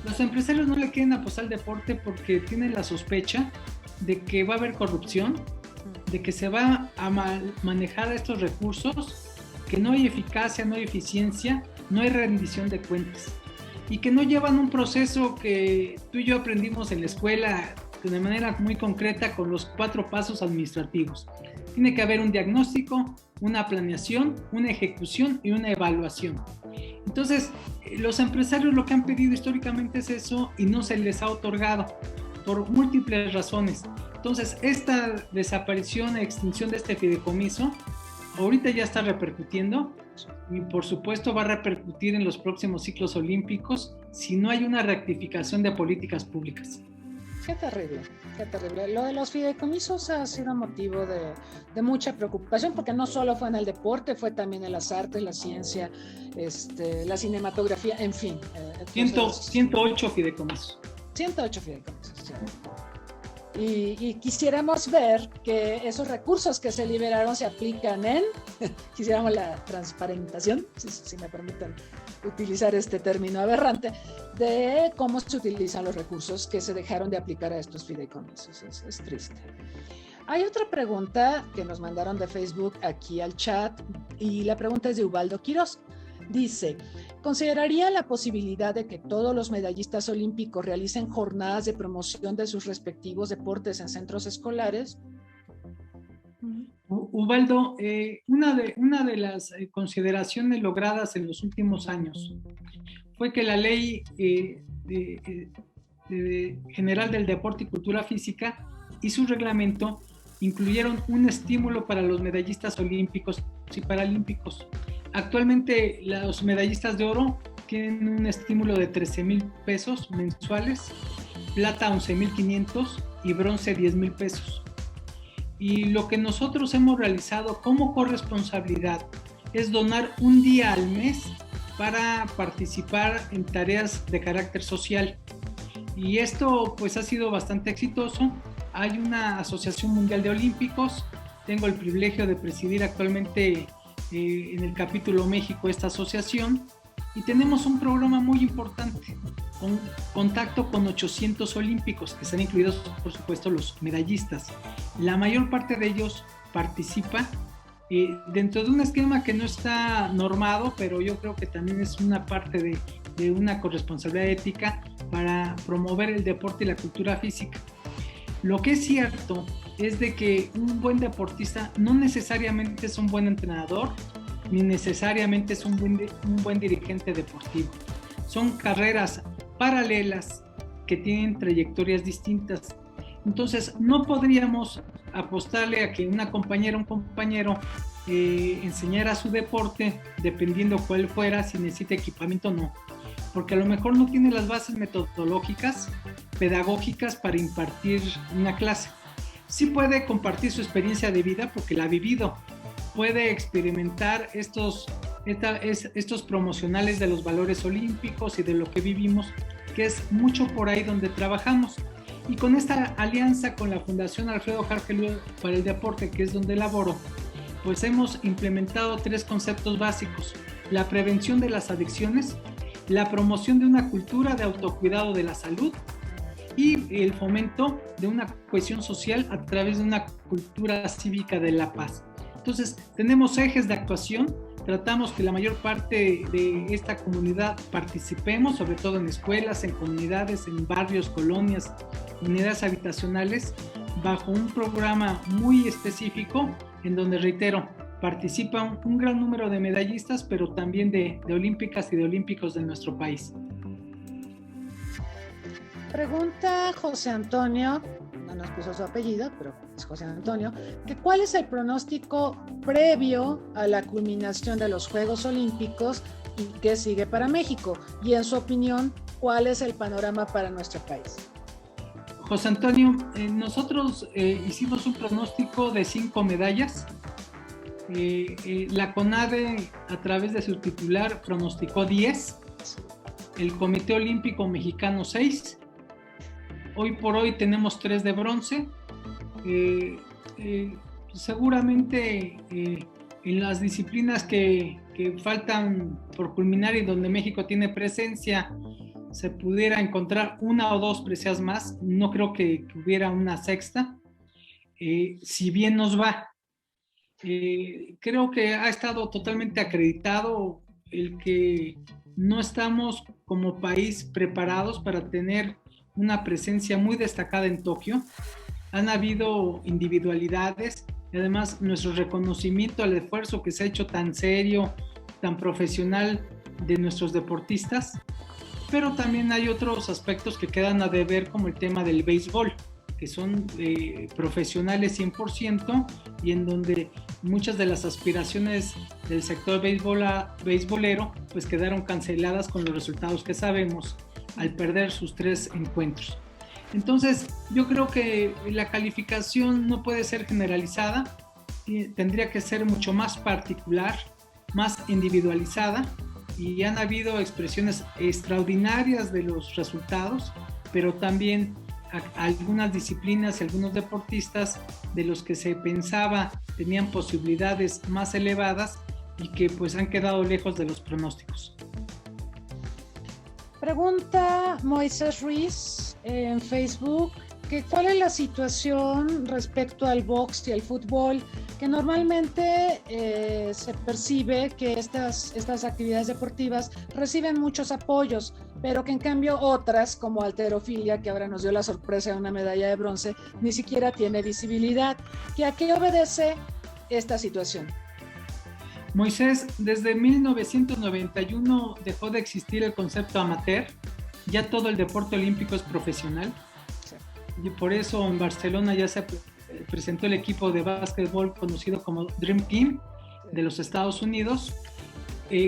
Los empresarios no le quieren apostar al deporte porque tienen la sospecha de que va a haber corrupción, de que se va a manejar estos recursos, que no hay eficacia, no hay eficiencia, no hay rendición de cuentas y que no llevan un proceso que tú y yo aprendimos en la escuela de manera muy concreta con los 4 pasos administrativos. Tiene que haber un diagnóstico, una planeación, una ejecución y una evaluación. Entonces, los empresarios lo que han pedido históricamente es eso y no se les ha otorgado por múltiples razones. Entonces, esta desaparición e extinción de este fideicomiso ahorita ya está repercutiendo y por supuesto va a repercutir en los próximos ciclos olímpicos si no hay una rectificación de políticas públicas. Qué terrible, qué terrible. Lo de los fideicomisos ha sido motivo de mucha preocupación, porque no solo fue en el deporte, fue también en las artes, la ciencia, la cinematografía, en fin. 108 fideicomisos. 108 fideicomisos, sí. Y quisiéramos ver que esos recursos que se liberaron se aplican en, quisiéramos la transparentación, si me permiten utilizar este término aberrante, de cómo se utilizan los recursos que se dejaron de aplicar a estos fideicomisos. Es triste. Hay otra pregunta que nos mandaron de Facebook aquí al chat, y la pregunta es de Ubaldo Quiroz. Dice, ¿consideraría la posibilidad de que todos los medallistas olímpicos realicen jornadas de promoción de sus respectivos deportes en centros escolares? Ubaldo, una de las consideraciones logradas en los últimos años fue que la Ley General del Deporte y Cultura Física y su reglamento incluyeron un estímulo para los medallistas olímpicos y paralímpicos. Actualmente los medallistas de oro tienen un estímulo de 13,000 pesos mensuales, plata 11,500 y bronce 10,000 pesos. Y lo que nosotros hemos realizado como corresponsabilidad es donar un día al mes para participar en tareas de carácter social. Y esto pues ha sido bastante exitoso. Hay una Asociación Mundial de Olímpicos, tengo el privilegio de presidir actualmente en el capítulo México esta asociación, y tenemos un programa muy importante con contacto con 800 olímpicos, que están incluidos por supuesto los medallistas. La mayor parte de ellos participa dentro de un esquema que no está normado, pero yo creo que también es una parte de una corresponsabilidad ética para promover el deporte y la cultura física. Lo que es cierto es de que un buen deportista no necesariamente es un buen entrenador, ni necesariamente es un buen dirigente deportivo. Son carreras paralelas que tienen trayectorias distintas. Entonces, no podríamos apostarle a que una compañera o un compañero enseñara su deporte, dependiendo cuál fuera, si necesita equipamiento o no. Porque a lo mejor no tiene las bases metodológicas, pedagógicas para impartir una clase. Sí puede compartir su experiencia de vida porque la ha vivido. Puede experimentar estos promocionales de los valores olímpicos y de lo que vivimos, que es mucho por ahí donde trabajamos. Y con esta alianza con la Fundación Alfredo Harpelú para el Deporte, que es donde laboro, pues hemos implementado 3 conceptos básicos: la prevención de las adicciones, la promoción de una cultura de autocuidado de la salud y el fomento de una cohesión social a través de una cultura cívica de la paz. Entonces, tenemos ejes de actuación, tratamos que la mayor parte de esta comunidad participemos, sobre todo en escuelas, en comunidades, en barrios, colonias, unidades habitacionales, bajo un programa muy específico en donde, reitero, participan un gran número de medallistas, pero también de olímpicas y de olímpicos de nuestro país. Pregunta José Antonio, no nos puso su apellido, pero es José Antonio, que ¿cuál es el pronóstico previo a la culminación de los Juegos Olímpicos y qué sigue para México? Y en su opinión, ¿cuál es el panorama para nuestro país? José Antonio, nosotros hicimos un pronóstico de 5 medallas. La CONADE, a través de su titular, pronosticó 10. El Comité Olímpico Mexicano 6. Hoy por hoy tenemos 3 de bronce. Seguramente en las disciplinas que faltan por culminar y donde México tiene presencia, se pudiera encontrar 1 o 2 preseas más. No creo que hubiera una sexta, si bien nos va. Creo que ha estado totalmente acreditado el que no estamos como país preparados para tener una presencia muy destacada en Tokio. Han habido individualidades y además nuestro reconocimiento al esfuerzo que se ha hecho tan serio, tan profesional de nuestros deportistas, pero también hay otros aspectos que quedan a deber, como el tema del béisbol, que son profesionales 100% y en donde muchas de las aspiraciones del sector beisbolero pues quedaron canceladas con los resultados que sabemos al perder sus 3 encuentros. Entonces yo creo que la calificación no puede ser generalizada, tendría que ser mucho más particular, más individualizada, y han habido expresiones extraordinarias de los resultados, pero también algunas disciplinas y algunos deportistas de los que se pensaba tenían posibilidades más elevadas y que pues han quedado lejos de los pronósticos. Pregunta Moisés Ruiz en Facebook que cuál es la situación respecto al box y al fútbol, que normalmente se percibe que estas actividades deportivas reciben muchos apoyos, pero que en cambio otras, como halterofilia, que ahora nos dio la sorpresa de una medalla de bronce, ni siquiera tiene visibilidad. ¿A qué obedece esta situación? Moisés, desde 1991 dejó de existir el concepto amateur, ya todo el deporte olímpico es profesional. Sí. Y por eso en Barcelona ya se presentó el equipo de básquetbol conocido como Dream Team de los Estados Unidos,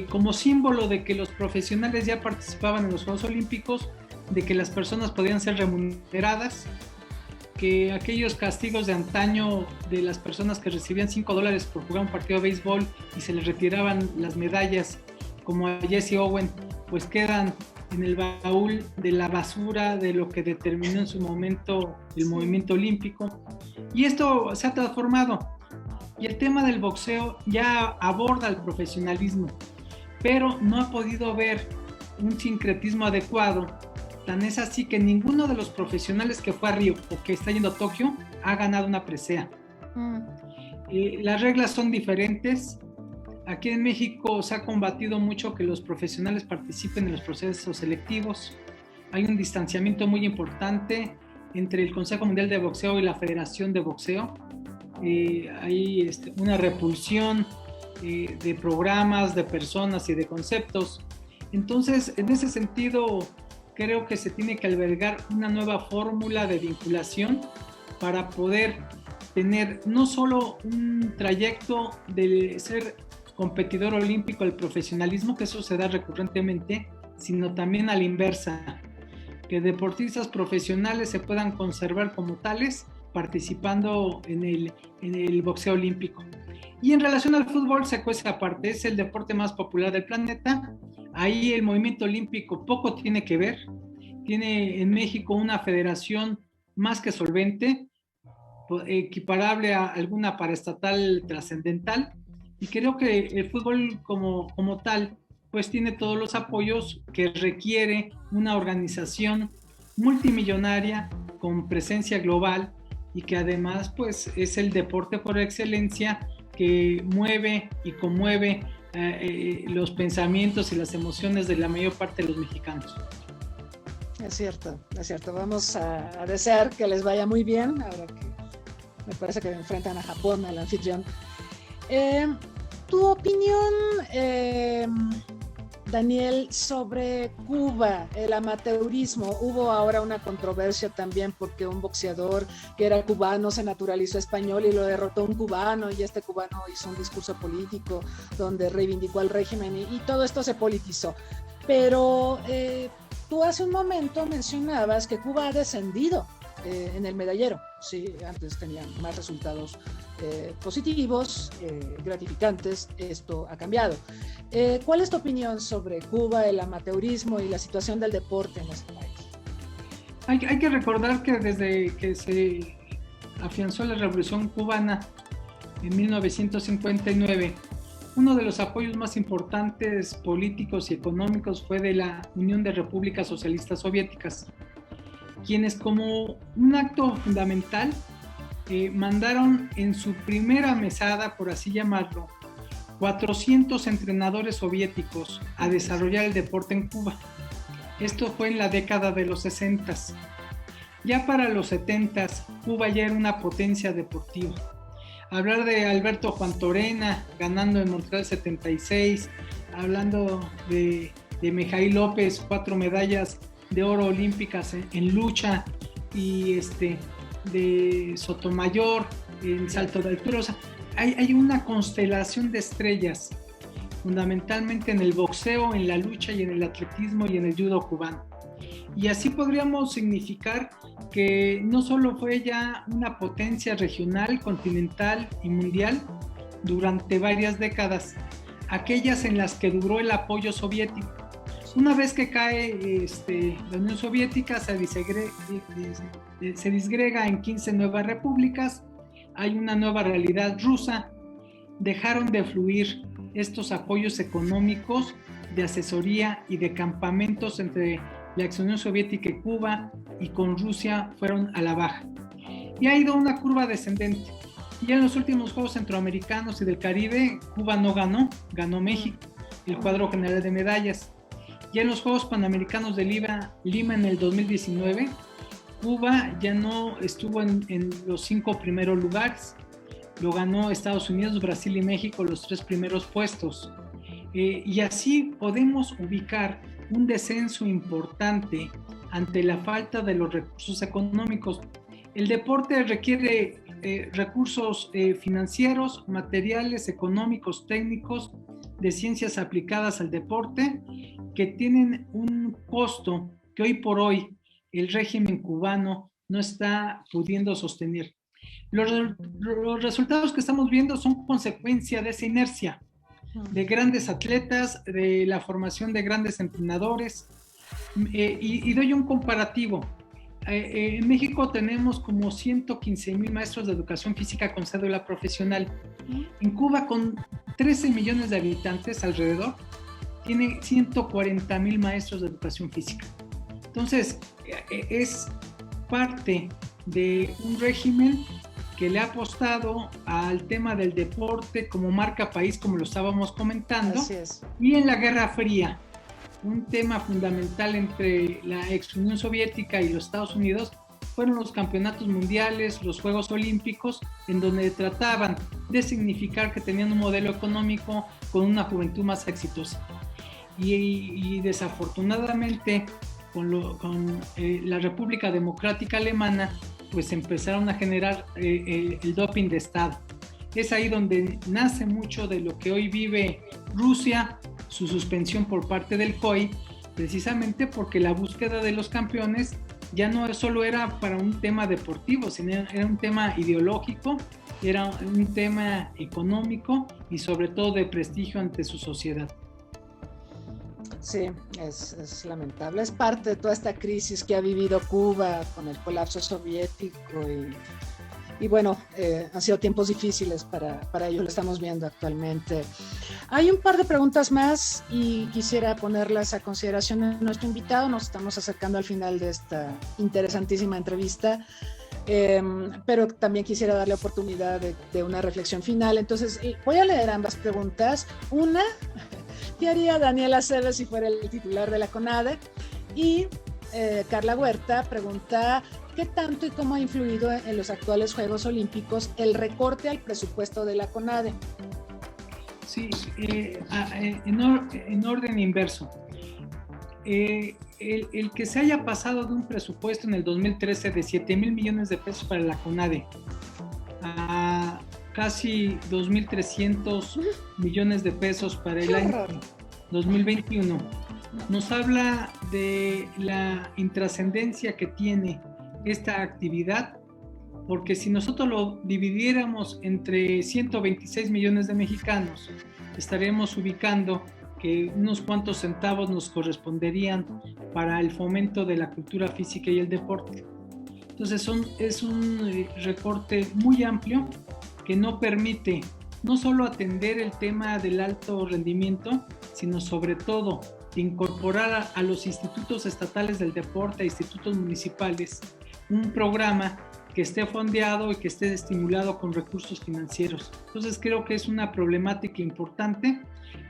como símbolo de que los profesionales ya participaban en los Juegos Olímpicos, de que las personas podían ser remuneradas, que aquellos castigos de antaño de las personas que recibían $5 por jugar un partido de béisbol y se les retiraban las medallas, como a Jesse Owens, pues quedan en el baúl de la basura de lo que determinó en su momento el movimiento olímpico. Y esto se ha transformado. Y el tema del boxeo ya aborda el profesionalismo, pero no ha podido ver un sincretismo adecuado. Tan es así que ninguno de los profesionales que fue a Río o que está yendo a Tokio ha ganado una presea. Las reglas son diferentes. Aquí en México se ha combatido mucho que los profesionales participen en los procesos selectivos. Hay un distanciamiento muy importante entre el Consejo Mundial de Boxeo y la Federación de Boxeo. Hay una repulsión de programas, de personas y de conceptos. Entonces, en ese sentido, creo que se tiene que albergar una nueva fórmula de vinculación para poder tener no solo un trayecto de ser competidor olímpico al profesionalismo, que eso se da recurrentemente, sino también a la inversa, que deportistas profesionales se puedan conservar como tales participando en el boxeo olímpico. Y en relación al fútbol se cuece aparte, es el deporte más popular del planeta. Ahí el movimiento olímpico poco tiene que ver. Tiene en México una federación más que solvente, equiparable a alguna paraestatal trascendental, y creo que el fútbol como tal pues tiene todos los apoyos que requiere una organización multimillonaria con presencia global y que además pues es el deporte por excelencia que mueve y conmueve los pensamientos y las emociones de la mayor parte de los mexicanos. Es cierto, es cierto. Vamos a desear que les vaya muy bien, ahora que me parece que enfrentan a Japón, al anfitrión. Tu opinión, Daniel, sobre Cuba, el amateurismo. Hubo ahora una controversia también porque un boxeador que era cubano se naturalizó español y lo derrotó un cubano, y este cubano hizo un discurso político donde reivindicó al régimen y todo esto se politizó. Pero tú hace un momento mencionabas que Cuba ha descendido en el medallero. Sí, antes tenían más resultados positivos, gratificantes. Esto ha cambiado. ¿Cuál es tu opinión sobre Cuba, el amateurismo y la situación del deporte en ese país? Hay que recordar que desde que se afianzó la Revolución Cubana en 1959, uno de los apoyos más importantes políticos y económicos fue de la Unión de Repúblicas Socialistas Soviéticas, quienes como un acto fundamental mandaron en su primera mesada, por así llamarlo, 400 entrenadores soviéticos a desarrollar el deporte en Cuba. Esto fue en la década de los 60. Ya para los 70, Cuba ya era una potencia deportiva. hablar de Alberto Juan Torena ganando en Montreal 76, hablando de Mijail López, 4 medallas de oro olímpicas en lucha, y de Sotomayor en salto de altura. O sea, hay una constelación de estrellas, fundamentalmente en el boxeo, en la lucha y en el atletismo y en el judo cubano. Y así podríamos significar que no solo fue ya una potencia regional, continental y mundial durante varias décadas, aquellas en las que duró el apoyo soviético. Una vez que cae la Unión Soviética, se disgrega en 15 nuevas repúblicas, hay una nueva realidad rusa, dejaron de fluir estos apoyos económicos, de asesoría y de campamentos entre la ex Unión Soviética y Cuba, y con Rusia fueron a la baja. Y ha ido una curva descendente. Y en los últimos Juegos Centroamericanos y del Caribe, Cuba no ganó, ganó México, el cuadro general de medallas. Ya en los Juegos Panamericanos de Lima en el 2019, Cuba ya no estuvo en los 5 primeros lugares. Lo ganó Estados Unidos, Brasil y México los 3 primeros puestos. Y así podemos ubicar un descenso importante ante la falta de los recursos económicos. El deporte requiere recursos financieros, materiales, económicos, técnicos, de ciencias aplicadas al deporte, que tienen un costo que hoy por hoy el régimen cubano no está pudiendo sostener. Los resultados que estamos viendo son consecuencia de esa inercia, de grandes atletas, de la formación de grandes entrenadores. Y doy un comparativo. En México tenemos como 115,000 maestros de educación física con cédula profesional. En Cuba, con 13 millones de habitantes alrededor, tiene 140,000 maestros de educación física. Entonces, es parte de un régimen que le ha apostado al tema del deporte como marca país, como lo estábamos comentando. Así es. Y en la Guerra Fría, un tema fundamental entre la ex Unión Soviética y los Estados Unidos fueron los campeonatos mundiales, los Juegos Olímpicos, en donde trataban de significar que tenían un modelo económico con una juventud más exitosa. Y desafortunadamente, con la República Democrática Alemana, pues empezaron a generar el doping de Estado. Es ahí donde nace mucho de lo que hoy vive Rusia, su suspensión por parte del COI, precisamente porque la búsqueda de los campeones ya no solo era para un tema deportivo, sino era un tema ideológico, era un tema económico y sobre todo de prestigio ante su sociedad. Sí, es lamentable. Es parte de toda esta crisis que ha vivido Cuba con el colapso soviético y bueno, han sido tiempos difíciles para ello, lo estamos viendo actualmente. Hay un par de preguntas más y quisiera ponerlas a consideración de nuestro invitado. Nos estamos acercando al final de esta interesantísima entrevista, pero también quisiera darle oportunidad de una reflexión final. Entonces, voy a leer ambas preguntas. Una, ¿qué haría Daniel Aceves si fuera el titular de la CONADE? Y Carla Huerta pregunta, ¿qué tanto y cómo ha influido en los actuales Juegos Olímpicos el recorte al presupuesto de la CONADE? Sí, en orden inverso. El que se haya pasado de un presupuesto en el 2013 de 7,000 millones de pesos para la CONADE a casi 2,300 millones de pesos para el año 2021 nos habla de la intrascendencia que tiene esta actividad, porque si nosotros lo dividiéramos entre 126 millones de mexicanos, estaríamos ubicando que unos cuantos centavos nos corresponderían para el fomento de la cultura física y el deporte. Entonces es un recorte muy amplio que no permite no solo atender el tema del alto rendimiento, sino sobre todo incorporar a los institutos estatales del deporte, a institutos municipales, un programa que esté fondeado y que esté estimulado con recursos financieros. Entonces creo que es una problemática importante,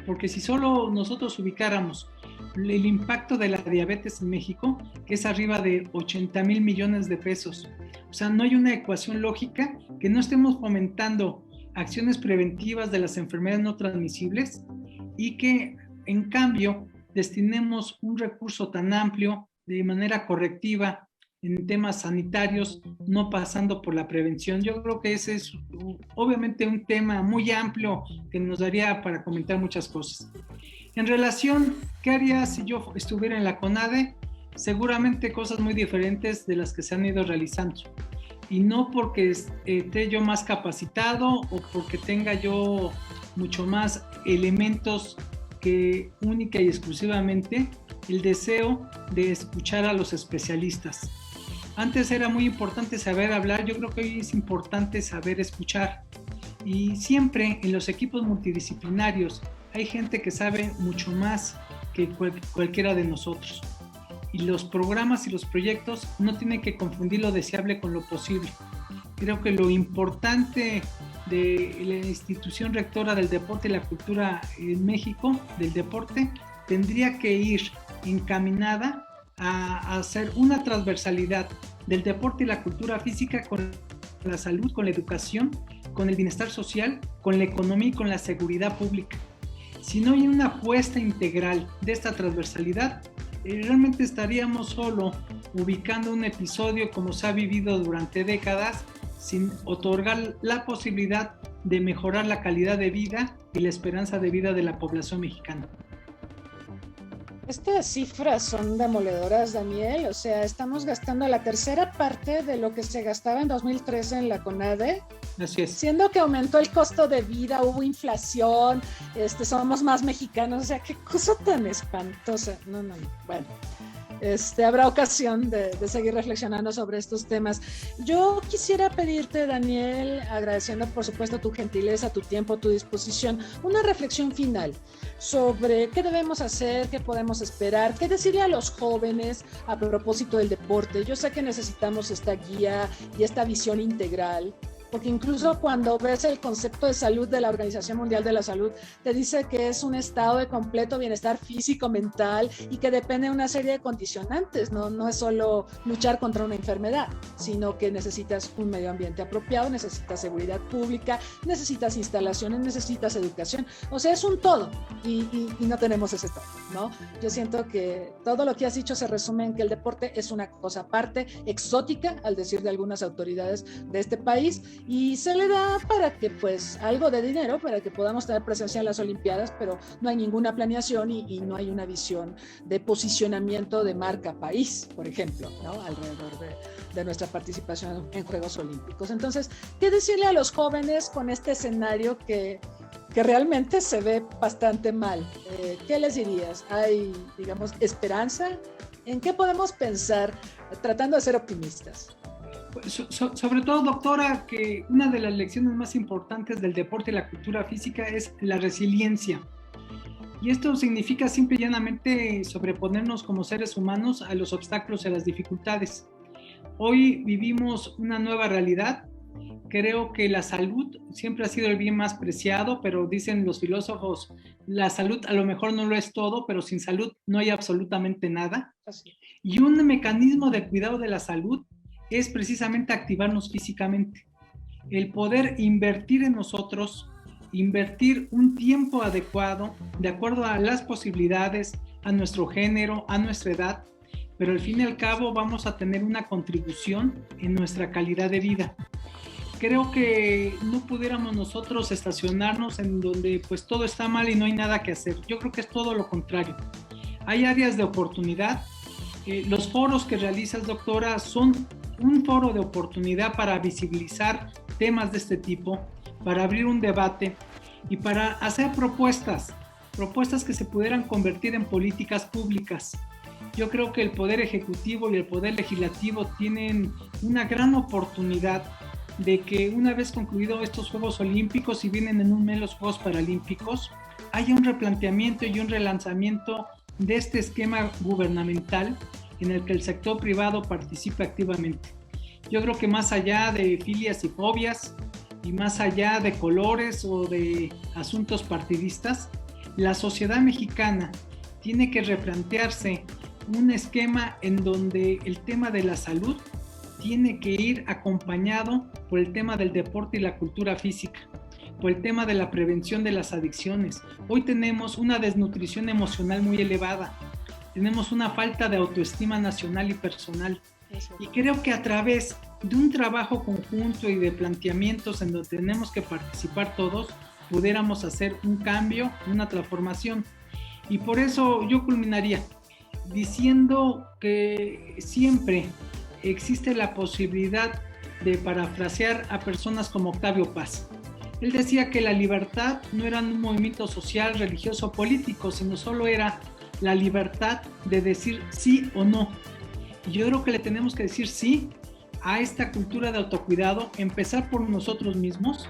porque si solo nosotros ubicáramos el impacto de la diabetes en México, que es arriba de 80,000 millones de pesos, o sea, no hay una ecuación lógica que no estemos fomentando acciones preventivas de las enfermedades no transmisibles y que en cambio destinemos un recurso tan amplio de manera correctiva en temas sanitarios, no pasando por la prevención. Yo creo que ese es obviamente un tema muy amplio que nos daría para comentar muchas cosas. En relación, ¿qué haría si yo estuviera en la CONADE? Seguramente cosas muy diferentes de las que se han ido realizando. Y no porque esté yo más capacitado o porque tenga yo mucho más elementos que única y exclusivamente el deseo de escuchar a los especialistas. Antes era muy importante saber hablar, yo creo que hoy es importante saber escuchar. Y siempre en los equipos multidisciplinarios hay gente que sabe mucho más que cualquiera de nosotros. Y los programas y los proyectos no tienen que confundir lo deseable con lo posible. Creo que lo importante de la institución rectora del deporte y la cultura en México, del deporte, tendría que ir encaminada a hacer una transversalidad del deporte y la cultura física con la salud, con la educación, con el bienestar social, con la economía y con la seguridad pública. Si no hay una apuesta integral de esta transversalidad, realmente estaríamos solo ubicando un episodio como se ha vivido durante décadas, sin otorgar la posibilidad de mejorar la calidad de vida y la esperanza de vida de la población mexicana. Estas cifras son demoledoras, Daniel. O sea, estamos gastando la tercera parte de lo que se gastaba en 2013 en la CONADE. Así es. Siendo que aumentó el costo de vida, hubo inflación, somos más mexicanos. O sea, qué cosa tan espantosa. No. Bueno. Habrá ocasión de seguir reflexionando sobre estos temas. Yo quisiera pedirte, Daniel, agradeciendo por supuesto tu gentileza, tu tiempo, tu disposición, una reflexión final sobre qué debemos hacer, qué podemos esperar, qué decirle a los jóvenes a propósito del deporte. Yo sé que necesitamos esta guía y esta visión integral, porque incluso cuando ves el concepto de salud de la Organización Mundial de la Salud, te dice que es un estado de completo bienestar físico, mental y que depende de una serie de condicionantes, no es solo luchar contra una enfermedad, sino que necesitas un medio ambiente apropiado, necesitas seguridad pública, necesitas instalaciones, necesitas educación, o sea, es un todo y no tenemos ese todo, ¿no? Yo siento que todo lo que has dicho se resume en que el deporte es una cosa aparte, exótica, al decir de algunas autoridades de este país, y se le da para que pues algo de dinero para que podamos tener presencia en las Olimpiadas, pero no hay ninguna planeación y no hay una visión de posicionamiento de marca país, por ejemplo, ¿no? Alrededor de nuestra participación en Juegos Olímpicos. Entonces, ¿qué decirle a los jóvenes con este escenario que realmente se ve bastante mal? ¿Qué les dirías? ¿Hay, digamos, esperanza? ¿En qué podemos pensar tratando de ser optimistas? Sobre todo, doctora, que una de las lecciones más importantes del deporte y la cultura física es la resiliencia. Y esto significa simple y llanamente sobreponernos como seres humanos a los obstáculos y a las dificultades. Hoy vivimos una nueva realidad. Creo que la salud siempre ha sido el bien más preciado, pero dicen los filósofos, la salud a lo mejor no lo es todo, pero sin salud no hay absolutamente nada. Y un mecanismo de cuidado de la salud es precisamente activarnos físicamente, el poder invertir en nosotros, invertir un tiempo adecuado, de acuerdo a las posibilidades, a nuestro género, a nuestra edad, pero al fin y al cabo vamos a tener una contribución en nuestra calidad de vida. Creo que no pudiéramos nosotros estacionarnos en donde pues todo está mal y no hay nada que hacer. Yo creo que es todo lo contrario. Hay áreas de oportunidad. Los foros que realizas, doctora, son un foro de oportunidad para visibilizar temas de este tipo, para abrir un debate y para hacer propuestas que se pudieran convertir en políticas públicas. Yo creo que el Poder Ejecutivo y el Poder Legislativo tienen una gran oportunidad de que una vez concluidos estos Juegos Olímpicos y vienen en un mes los Juegos Paralímpicos, haya un replanteamiento y un relanzamiento de este esquema gubernamental en el que el sector privado participe activamente. Yo creo que más allá de filias y fobias y más allá de colores o de asuntos partidistas, la sociedad mexicana tiene que replantearse un esquema en donde el tema de la salud tiene que ir acompañado por el tema del deporte y la cultura física, por el tema de la prevención de las adicciones. Hoy tenemos una desnutrición emocional muy elevada, tenemos una falta de autoestima nacional y personal. Y creo que a través de un trabajo conjunto y de planteamientos en donde tenemos que participar todos, pudiéramos hacer un cambio, una transformación. Y por eso yo culminaría diciendo que siempre existe la posibilidad de parafrasear a personas como Octavio Paz. Él decía que la libertad no era un movimiento social, religioso, político, sino solo era la libertad de decir sí o no. Y yo creo que le tenemos que decir sí a esta cultura de autocuidado, empezar por nosotros mismos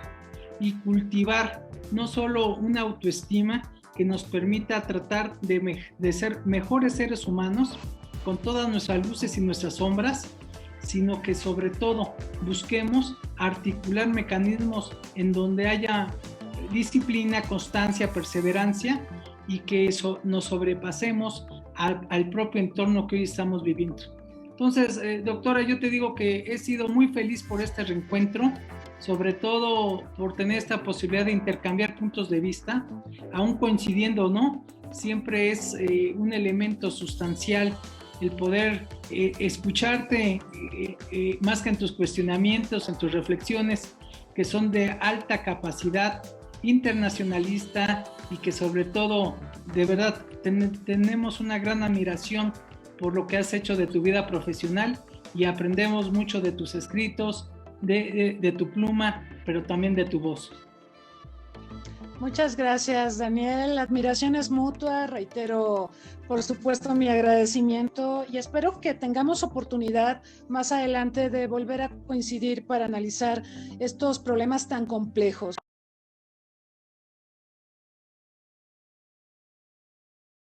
y cultivar no solo una autoestima que nos permita tratar de ser mejores seres humanos con todas nuestras luces y nuestras sombras, sino que sobre todo busquemos articular mecanismos en donde haya disciplina, constancia, perseverancia y que eso nos sobrepasemos al propio entorno que hoy estamos viviendo. Entonces, doctora, yo te digo que he sido muy feliz por este reencuentro, sobre todo por tener esta posibilidad de intercambiar puntos de vista, aún coincidiendo o no, siempre es un elemento sustancial el poder escucharte más que en tus cuestionamientos, en tus reflexiones, que son de alta capacidad internacionalista y que sobre todo, de verdad, tenemos una gran admiración por lo que has hecho de tu vida profesional y aprendemos mucho de tus escritos, de tu pluma, pero también de tu voz. Muchas gracias, Daniel. La admiración es mutua. Reitero, por supuesto, mi agradecimiento y espero que tengamos oportunidad más adelante de volver a coincidir para analizar estos problemas tan complejos.